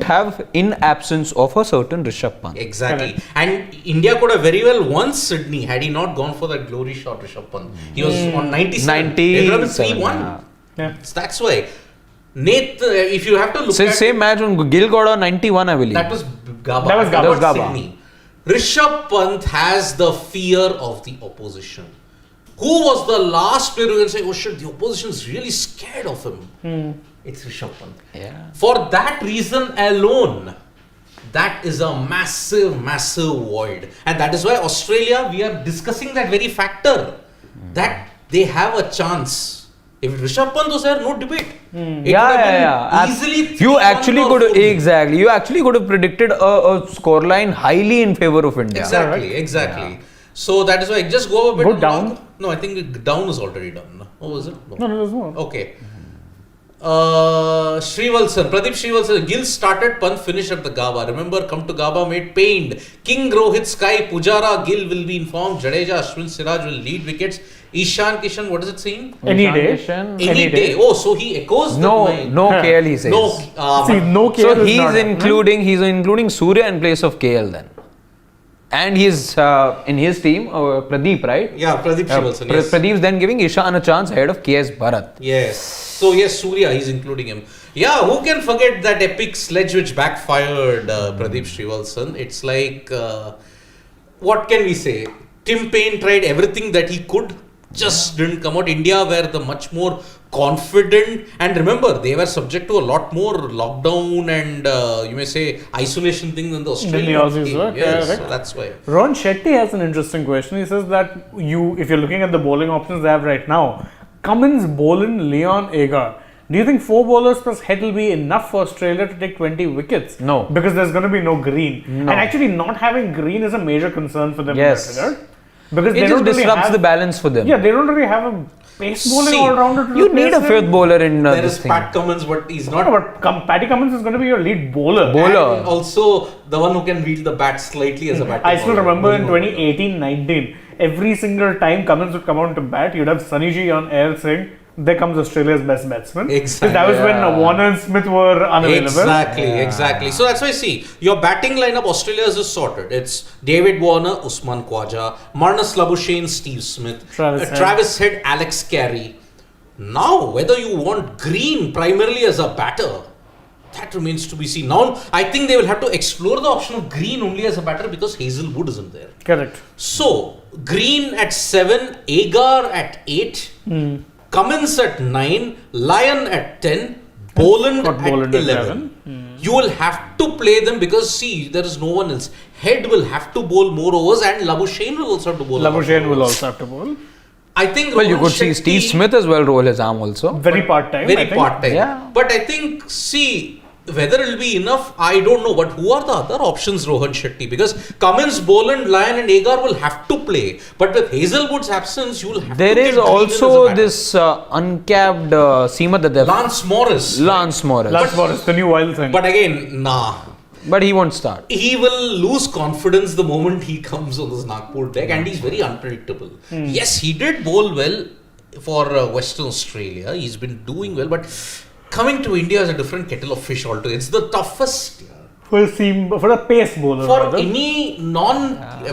have in absence of a certain Rishabh Pant. Exactly. Correct. And India could have very well won Sydney had he not gone for that glory shot, Rishabh Pant. He was on 97. It would have been 3-1. Yeah. So that's why. Nate, if you have to look at same match when Gill got on 91, I believe. That was Gabba. That was Gabba. Sydney. Rishabh Pant has the fear of the opposition. Who was the last player who can say, oh shit, the opposition is really scared of him? It's Rishabh Pant. Yeah. For that reason alone, that is a massive, massive void. And that is why Australia, we are discussing that very factor, that they have a chance. If Rishabh Pant was there, no debate. Easily. You actually could have predicted a scoreline highly in favor of India. Exactly. Yeah. So that is why just go a bit down. No, I think down is already done. Oh, was it? No, there's more. Okay. Pradeep Srivalsan, Gill started, Pant finished at the Gabba. Remember, come to Gabba, made pained. King Rohit, Sky, Pujara, Gill will be informed. Jadeja, Ashwin, Siraj will lead wickets. Ishan, Kishan, what is it saying? Any day. Any day. Oh, so he echoes no KL, he says. No KL. So he's including Surya in place of KL then. And he's in his team, Pradeep, right? Yeah, Pradeep Srivalsan, yes. Pradeep's then giving Ishan a chance ahead of KS Bharat. Yes. So yes, Surya, he's including him. Yeah, who can forget that epic sledge which backfired Pradeep Srivalsan? It's like, what can we say? Tim Payne tried everything that he could, just didn't come out. India were the much more confident, and remember, they were subject to a lot more lockdown and you may say isolation thing than the Australians. Yes, so that's why. Ron Shetty has an interesting question. He says that if you're looking at the bowling options they have right now, Cummins, Boland, Leon, Agar. Do you think 4 bowlers plus head will be enough for Australia to take 20 wickets? No. Because there's going to be no Green. No. And actually not having Green is a major concern for them. Yes. Because it just disrupts the balance for them. Yeah, they don't really have a pace bowling all-rounder. You need a 5th bowler in there is Pat Cummins, but he's not. No, but Patty Cummins is going to be your lead bowler. And also the one who can wield the bat slightly as a bat. I still remember in 2018-19, every single time Cummins would come out to bat, you'd have Sunny G on air saying, there comes Australia's best batsman. Exactly. That was when Warner and Smith were unavailable. Exactly. So that's why, see, your batting lineup, Australia's is sorted. It's David Warner, Usman Khawaja, Marnus Labuschagne, Steve Smith, Travis Head, Alex Carey. Now, whether you want Green primarily as a batter, that remains to be seen. Now, I think they will have to explore the option of Green only as a batter because Hazelwood isn't there. Correct. So, Green at 7, Agar at 8, Cummins at 9, Lyon at 10, Boland at 11. You will have to play them because, see, there is no one else. Head will have to bowl more overs and Labuschagne will also have to bowl. Labuschagne will also have to bowl. I think. Well, you could see Steve Smith as well roll his arm also. Very part-time. Very part-time. Yeah. But I think, see, Whether it will be enough, I don't know. But who are the other options, Rohan Shetty? Because Cummins, Boland, Lyon and Agar will have to play. But with Hazelwood's absence, you will have There to is get Green in as a also batter. this uncapped seamer that they've... Lance Morris. Lance Morris. Last Forest, the new wild thing. But again, nah. But he won't start. He will lose confidence the moment he comes on this Nagpur deck, and he's very unpredictable. Yes, he did bowl well for Western Australia. He's been doing well, but coming to India is a different kettle of fish altogether. It's the toughest for a pace bowler. for rather. any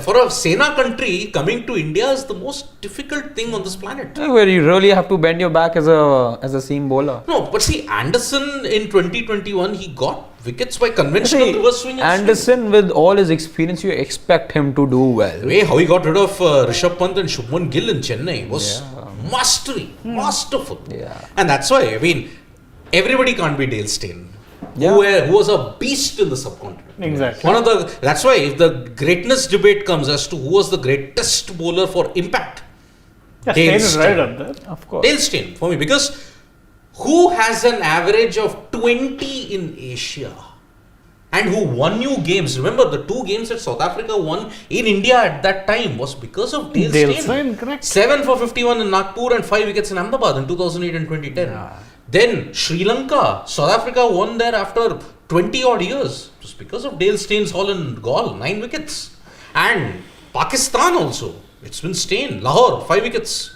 for a Sena country. Coming to India is the most difficult thing on this planet. Where you really have to bend your back as a seam bowler. No, but see, Anderson in 2021, he got wickets by conventional reverse swing. And Anderson, with all his experience, you expect him to do well. the way how he got rid of Rishabh Pant and Shubman Gill in Chennai was masterful. Yeah. And that's why, I mean, everybody can't be Dale Steyn. Yeah. Who was a beast in the subcontinent. Exactly. That's why if the greatness debate comes as to who was the greatest bowler for impact, Yeah, Dale Steyn is right Steyn. up there. Of course. Dale Steyn for me, because who has an average of 20 in Asia and who won you games? Remember, the 2 games that South Africa won in India at that time was because of Dale Steyn. Steyn, correct. 7 for 51 in Nagpur and 5 wickets in Ahmedabad in 2008 and 2010. Then Sri Lanka, South Africa won there after 20 odd years. Just because of Dale Steyn's haul and gall, 9 wickets. And Pakistan also. It's been Steyn. Lahore, 5 wickets.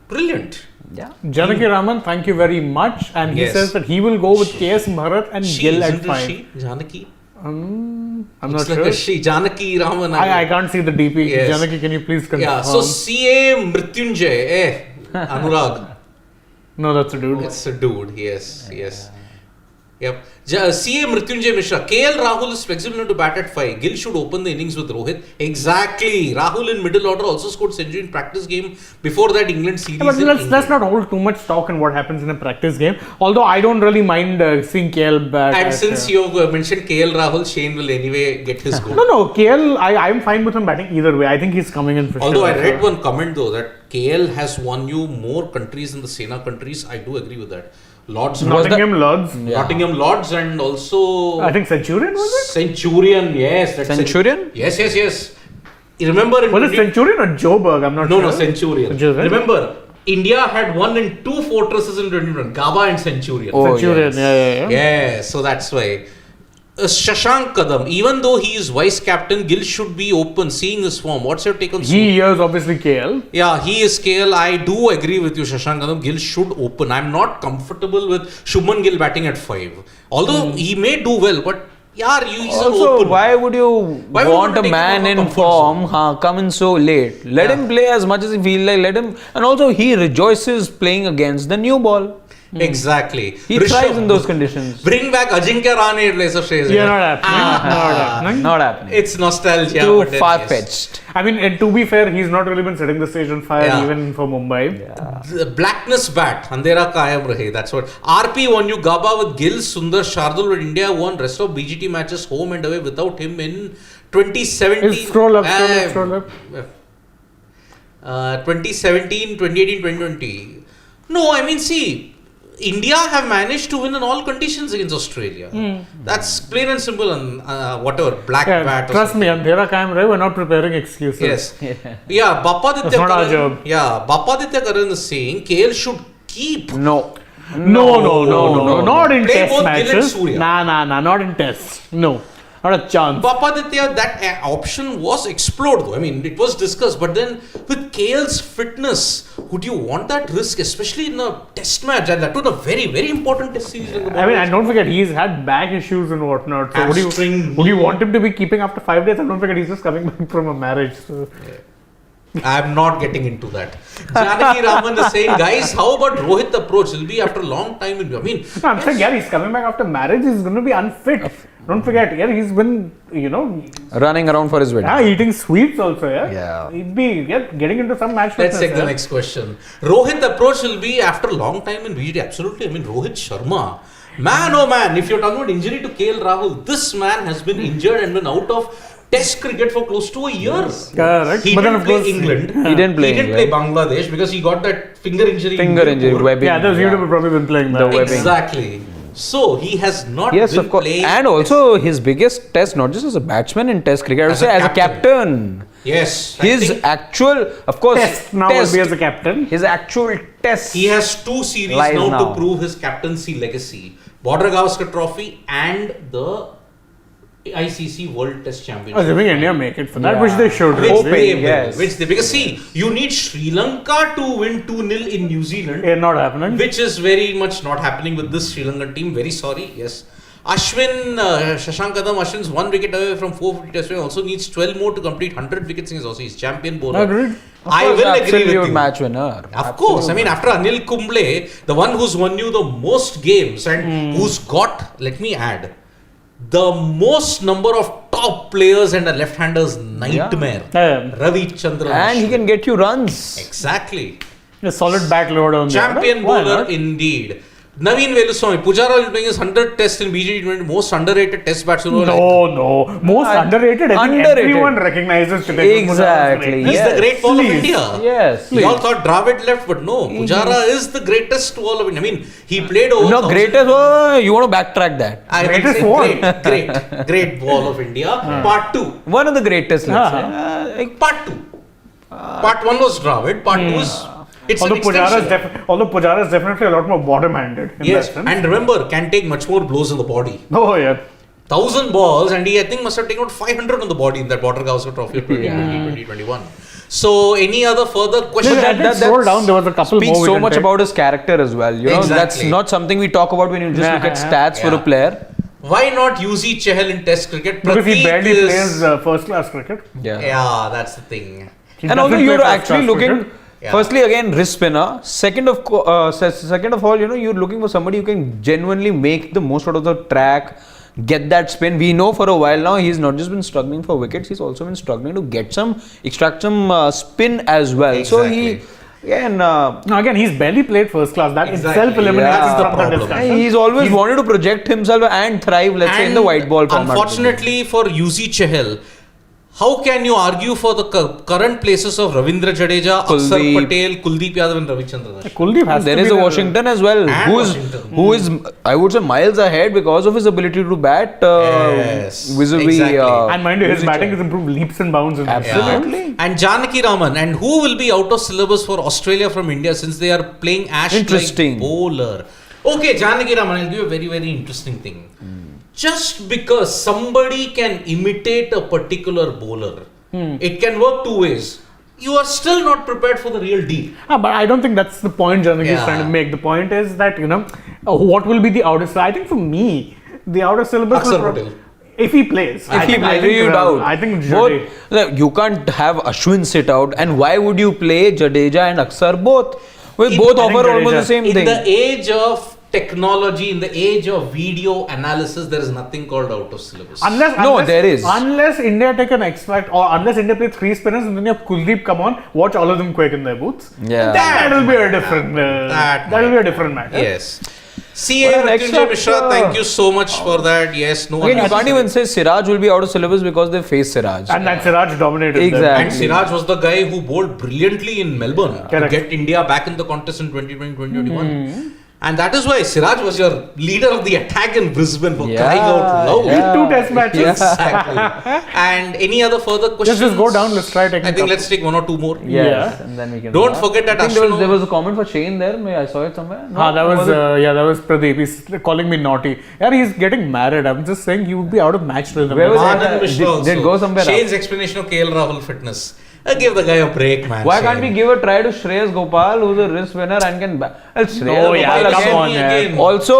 Brilliant. Yeah. Janaki Raman, thank you very much. And he Yes. says that he will go with KS Bharat and Gill at Isn't it 5. she? Janaki? I'm Looks not like sure. a she. Janaki Raman. I can't see the DP. Yes. Janaki, can you please confirm? Yeah, so CA Mrityunjay, Anurag. No, that's a dude. It's a dude, yes. Yep. CA Mrityunjay Mishra. KL Rahul is flexible enough to bat at 5. Gill should open the innings with Rohit. Exactly. Rahul in middle order also scored century in practice game. Before that, England series. Yeah, but in let's England. not hold too much stock in what happens in a practice game. Although I don't really mind seeing KL bat. And since you mentioned KL Rahul, Shane will anyway get his goal. No, KL, I'm fine with him batting either way. I think he's coming in for Although sure. I read one comment though that KL has won you more countries than the Sena countries. I do agree with that. Lords, Nottingham Lords. Nottingham Lords, and also I think Centurion was it? Centurion. Yes, that's Centurion? Yes. You remember in Was it Centurion or Joburg? I'm not sure. No, Centurion. Centurion. Remember, India had won in 2 fortresses in 2021, Gaba and Centurion. Oh, Centurion, yes. yeah. Yeah, so that's why. Shashank Kadam, even though he is vice captain, Gill should be open. Seeing his form, what's your take on? He hears obviously KL. Yeah, he is KL. I do agree with you, Shashank Kadam. Gill should open. I'm not comfortable with Shubman Gill batting at 5. Although he may do well, but yeah, he's an Also, open. why would you Why would want you a take him man out of in comfort form come in so late? Let him play as much as he feels like. Let him, and also he rejoices playing against the new ball. Exactly. He thrives in those conditions. Bring back Ajinkya Rane in place of Shreyas Yeah, Iyer. not happening. Not happening. It's nostalgia. Too but then far yes. fetched. I mean, and to be fair, he's not really been setting the stage on fire Yeah. even for Mumbai. The blackness bat, Andhera Kayam Rahe. That's what. RP won you Gaba with Gill, Sundar, Shardul, but India won rest of BGT matches home and away without him in 2017. Scroll up. 2017, 2018, 2020. No, I mean, see, India have managed to win in all conditions against Australia. That's plain and simple, and whatever, black Yeah, bat. Or trust me, Andhera Kaim Rai, we're not preparing excuses. Yes. Yeah, Bapaditya That's not our Karan. job. Yeah, Bapaditya Karan is saying KL should keep. No. No. Not in Play test both Gill and matches. Surya. Nah, not in tests. No. Not a chance. Bapaditya, that option was explored though. I mean, it was discussed, but then with KL's fitness, would you want that risk, especially in a test match? And that was a very, very important test series. In the I mean, and don't forget, he's had back issues and whatnot. So Hamstring. would you want him to be keeping after 5 days? And don't forget, he's just coming back from a marriage. So. I'm not getting into that. Janaki Raman is saying, guys, how about Rohit approach? It'll be after a long time. I mean, No, I'm saying, yeah, he's coming back after marriage. He's going to be unfit. Don't forget, yeah, he's been, Running around for his wedding. eating sweets also, yeah. Yeah. He'd be getting into some match let's fitness, take the yeah. next question. Rohit approach will be after a long time in BGT. Absolutely. I mean, Rohit Sharma. Man, oh man, if you're talking about injury to KL Rahul, this man has been injured and been out of Test cricket for close to a year. Correct. He But then didn't of play course- England. He didn't play He didn't play Bangladesh because he got that finger injury. Finger injury, webbing. Yeah, that's you'd have probably been playing that. The webbing. Exactly. So he has not Yes, been of course. playing. And also his biggest test, not just as a batsman in Test cricket, I would As say a as a captain. captain. Yes. I His think actual, of course, Test now will be as a captain. His actual test. he has 2 series Lies now now. to prove his captaincy legacy. Border Gavaskar Trophy and the ICC World Test Championship. Assuming India make it for that, Yeah. which they should. Which Hoping, they will. yes. Because see, you need Sri Lanka to win 2-0 in New Zealand, Yeah, not happening. which is very much not happening with this Sri Lankan team. Very sorry. Yes. Ashwin, Shashank Kadam, Ashwin's 1 wicket away from 450 test win. Also needs 12 more to complete 100 wickets. He is also his champion bowler. Agreed. I will agree with Absolute you. match winner. Of course. I mean, after Anil Kumble, the one who's won you the most games and who's got, let me add, the most number of top players and a left-hander's nightmare. Yeah. Ravi Chandran. And he can get you runs. Exactly. A solid backload on Champion there. Why bowler not? indeed. Naveen Veluswamy. Pujara is playing his 100 test in BG20, most underrated test batsman. No. Most underrated. I think Underrated. everyone recognizes today. Exactly. He's Yes. the great ball of Please. India. Yes. We all thought Dravid left, but no. Pujara is the greatest ball of India. I mean, he played over. No, 1,000 greatest. Oh, you want to backtrack that? I will Greatest say what? great ball of India. Part 2. One of the greatest, let's say. Part 2. Part 1 was Dravid. Part 2 is. It's an extension. Although Pujara is definitely a lot more bottom-handed. In Yes, that sense. and remember, can take much more blows in the body. Oh yeah. 1,000 balls, and he I think must have taken out 500 on the body in that Border Gavaskar Trophy of 2020-2021. So, any other further questions? I think scroll down, there was a couple speaks more we so can much take. about his character as well. You know, that's Exactly. not something we talk about when you just look at stats for a Yeah. player. Why not Yuzi Chahal in Test cricket? Because he Prateek barely is- plays first-class cricket. Yeah, that's the thing. He And also, doesn't you're play actually first-class looking. cricket. Yeah. Firstly, again, wrist spinner. Second of all, you know, you're looking for somebody who can genuinely make the most out of the track, get that spin. We know for a while now he's not just been struggling for wickets; he's also been struggling to extract some spin as well. So he, again, No, again, he's barely played first-class. That Exactly. itself eliminates Yeah. him from That's the the problem. discussion. he's always wanted to project himself and thrive. Let's say in the white ball format. Unfortunately for Yuzi Chahal, how can you argue for the current places of Ravindra Jadeja, Akshar Kuldeep. Patel, Kuldeep Yadav and Ravichandran Ashwin? Kuldeep has There to is be a the- Washington as well, And who is Washington. I would say miles ahead because of his ability to bat. Yes, Vis-a-vis, exactly. And mind you, his Yuzi batting Chahal. has improved leaps and bounds in this. Absolutely. And Janaki Raman, and who will be out of syllabus for Australia from India since they are playing Ash Interesting. like bowler? Okay, Janaki Raman, I'll give you a very, very interesting thing. Just because somebody can imitate a particular bowler, it can work 2 ways. You are still not prepared for the real deal. But I don't think that's the point Janaki is trying to make. The point is that, what will be the outer syllabus? I think for me, the outer syllabus Akshar will Patel. if he plays. If he plays, you doubt. I think both. Jade. Look, you can't have Ashwin sit out, and why would you play Jadeja and Akshar both? Well, both I think offer almost Jadeja. the same In thing. the age of technology, in the age of video analysis, there is nothing called out of syllabus. Unless there is. Unless India take an extract, or unless India plays 3 spinners and then you have Kuldeep come on, watch all of them quake in their boots. Yeah. That will be a different. That That will might- be a different matter. Yes. CA What an Mrityunjay extra- Mishra, thank you so much for that. Yes, no Again, you can't unnecessary. even say Siraj will be out of syllabus because they face Siraj. And that Siraj dominated. them. Exactly. And Siraj was the guy who bowled brilliantly in Melbourne to Correct. get India back in the contest in 2020-2021. And that is why Siraj was your leader of the attack in Brisbane for Yeah, crying out loud. yeah. 2 test matches. Exactly. And any other further questions? Just go down, let's try taking I think couple. let's take 1 or 2 more. Yes, and then we can. Don't forget that I think Ashwin- there was a comment for Shane there. I saw it somewhere. No? That was, it? that was Pradeep. He's calling me naughty. Yeah, he's getting married. I'm just saying he would be out of match rhythm. Where was Anand that? Mishra Did also. go somewhere Shane's explanation of KL Rahul fitness. Give the guy a break, man. Why can't we Shane. give a try to Shreyas Gopal, who's a wrist winner and can bat? Shreyas Oh, yeah, Gopal come again. on, yeah. Again. Also,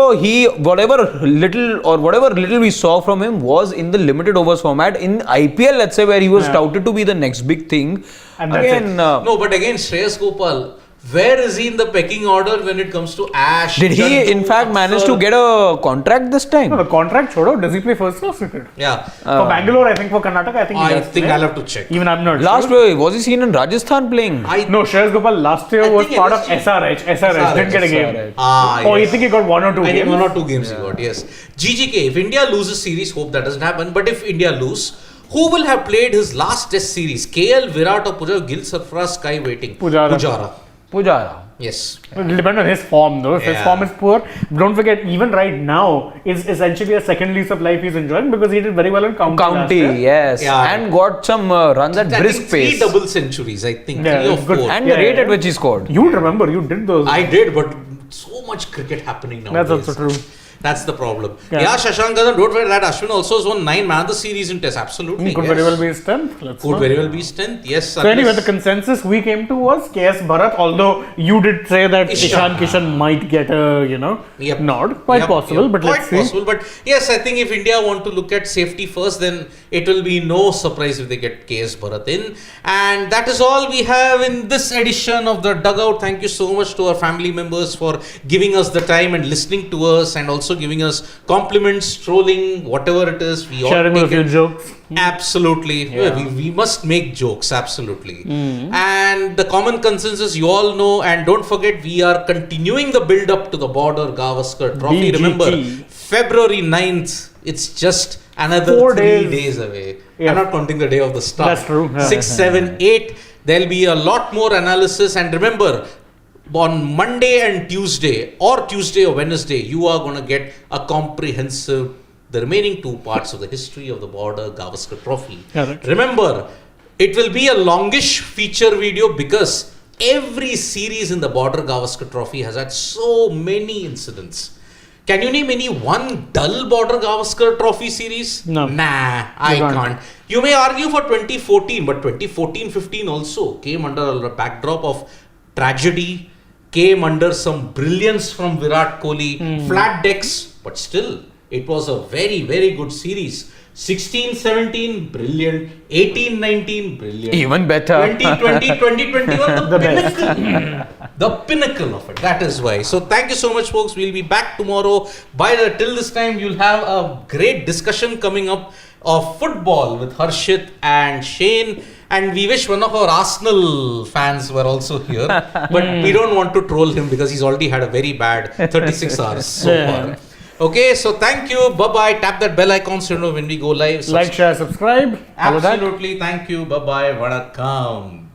whatever little we saw from him was in the limited overs format. In IPL, let's say, where he was touted to be the next big thing. And that's Again, No, but again, Shreyas Gopal, where is he in the pecking order when it comes to Ash? did he Chandu, in fact manage to Akshar? get a contract this time? No, the contract chodo. Does he play first class cricket? Yeah. For Bangalore, I think for Karnataka, I think he I does think play. I'll have to check. Even I'm not Last sure. year, was he seen in Rajasthan playing? No, Shreyas Gopal last year I was think part of LSG. SRH. SRH didn't get a game. SRH. Oh, you Yes. think he got 1 or 2 I think games? 1 or 2 games he got, yes. GGK, if India loses series, hope that doesn't happen. But if India lose, who will have played his last test series? KL, Virat or Pujara? Gil Sarfaraz, Sky waiting. Pujara. Pujara. Yes. It will depend on his form though. If his Yeah. form is poor, don't forget, even right now is essentially a second lease of life he's enjoying because he did very well in county. last year. yes. Yeah. And got some runs at I brisk think 3 pace. double centuries, I think. Yeah, 3 or it's good. 4. And Yeah, the rate yeah. at which he scored. You remember, you did those. I did, but so much cricket happening now. That's also true. That's the problem. Yeah. Yeah, Shashank, don't forget that Ashwin also has won 9 man of the series in Test. Absolutely. Could yes. very well be his 10th. Let's Could know. very well be his 10th. Yes. So anyway, the consensus we came to was KS Bharat, although you did say that Ishan. Ishan Kishan might get a, Yep. nod. Quite possible, but quite let's see. possible. But yes, I think if India want to look at safety first, then it will be no surprise if they get KS Bharat in. And that is all we have in this edition of the Dugout. Thank you so much to our family members for giving us the time and listening to us, and also giving us compliments, trolling, whatever it is. We all Sharing with a take few it. jokes. Absolutely. Yeah. We must make jokes, absolutely. And the common consensus you all know, and don't forget, we are continuing the build up to the Border Gavaskar Trophy. BGT. Remember, February 9th, it's just another 4 3 days. days away. Yeah. I'm not counting the day of the start. That's true. Yeah. 6, 7, 8. There'll be a lot more analysis. And remember, on Monday and Tuesday, or Tuesday or Wednesday, you are going to get a comprehensive, the remaining 2 parts of the history of the Border Gavaskar Trophy. Correct. Remember, it will be a longish feature video because every series in the Border Gavaskar Trophy has had so many incidents. Can you name any one dull Border Gavaskar Trophy series? No. Nah, I can't. can't. You may argue for 2014, but 2014-15 also came under a backdrop of tragedy, came under some brilliance from Virat Kohli, flat decks, but still, it was a very, very good series. 16-17, brilliant. 18-19, brilliant. Even better. 2020, 2021, the pinnacle. The pinnacle of it. That is why. So thank you so much, folks. We'll be back tomorrow. Till this time, you'll have a great discussion coming up of football with Harshit and Shane. And we wish one of our Arsenal fans were also here. But we don't want to troll him because he's already had a very bad 36 hours so far. Okay, so thank you. Bye-bye. Tap that bell icon so you know when we go live. Like, share, subscribe. All of that. Absolutely. Thank you. Bye-bye. Vanakkam.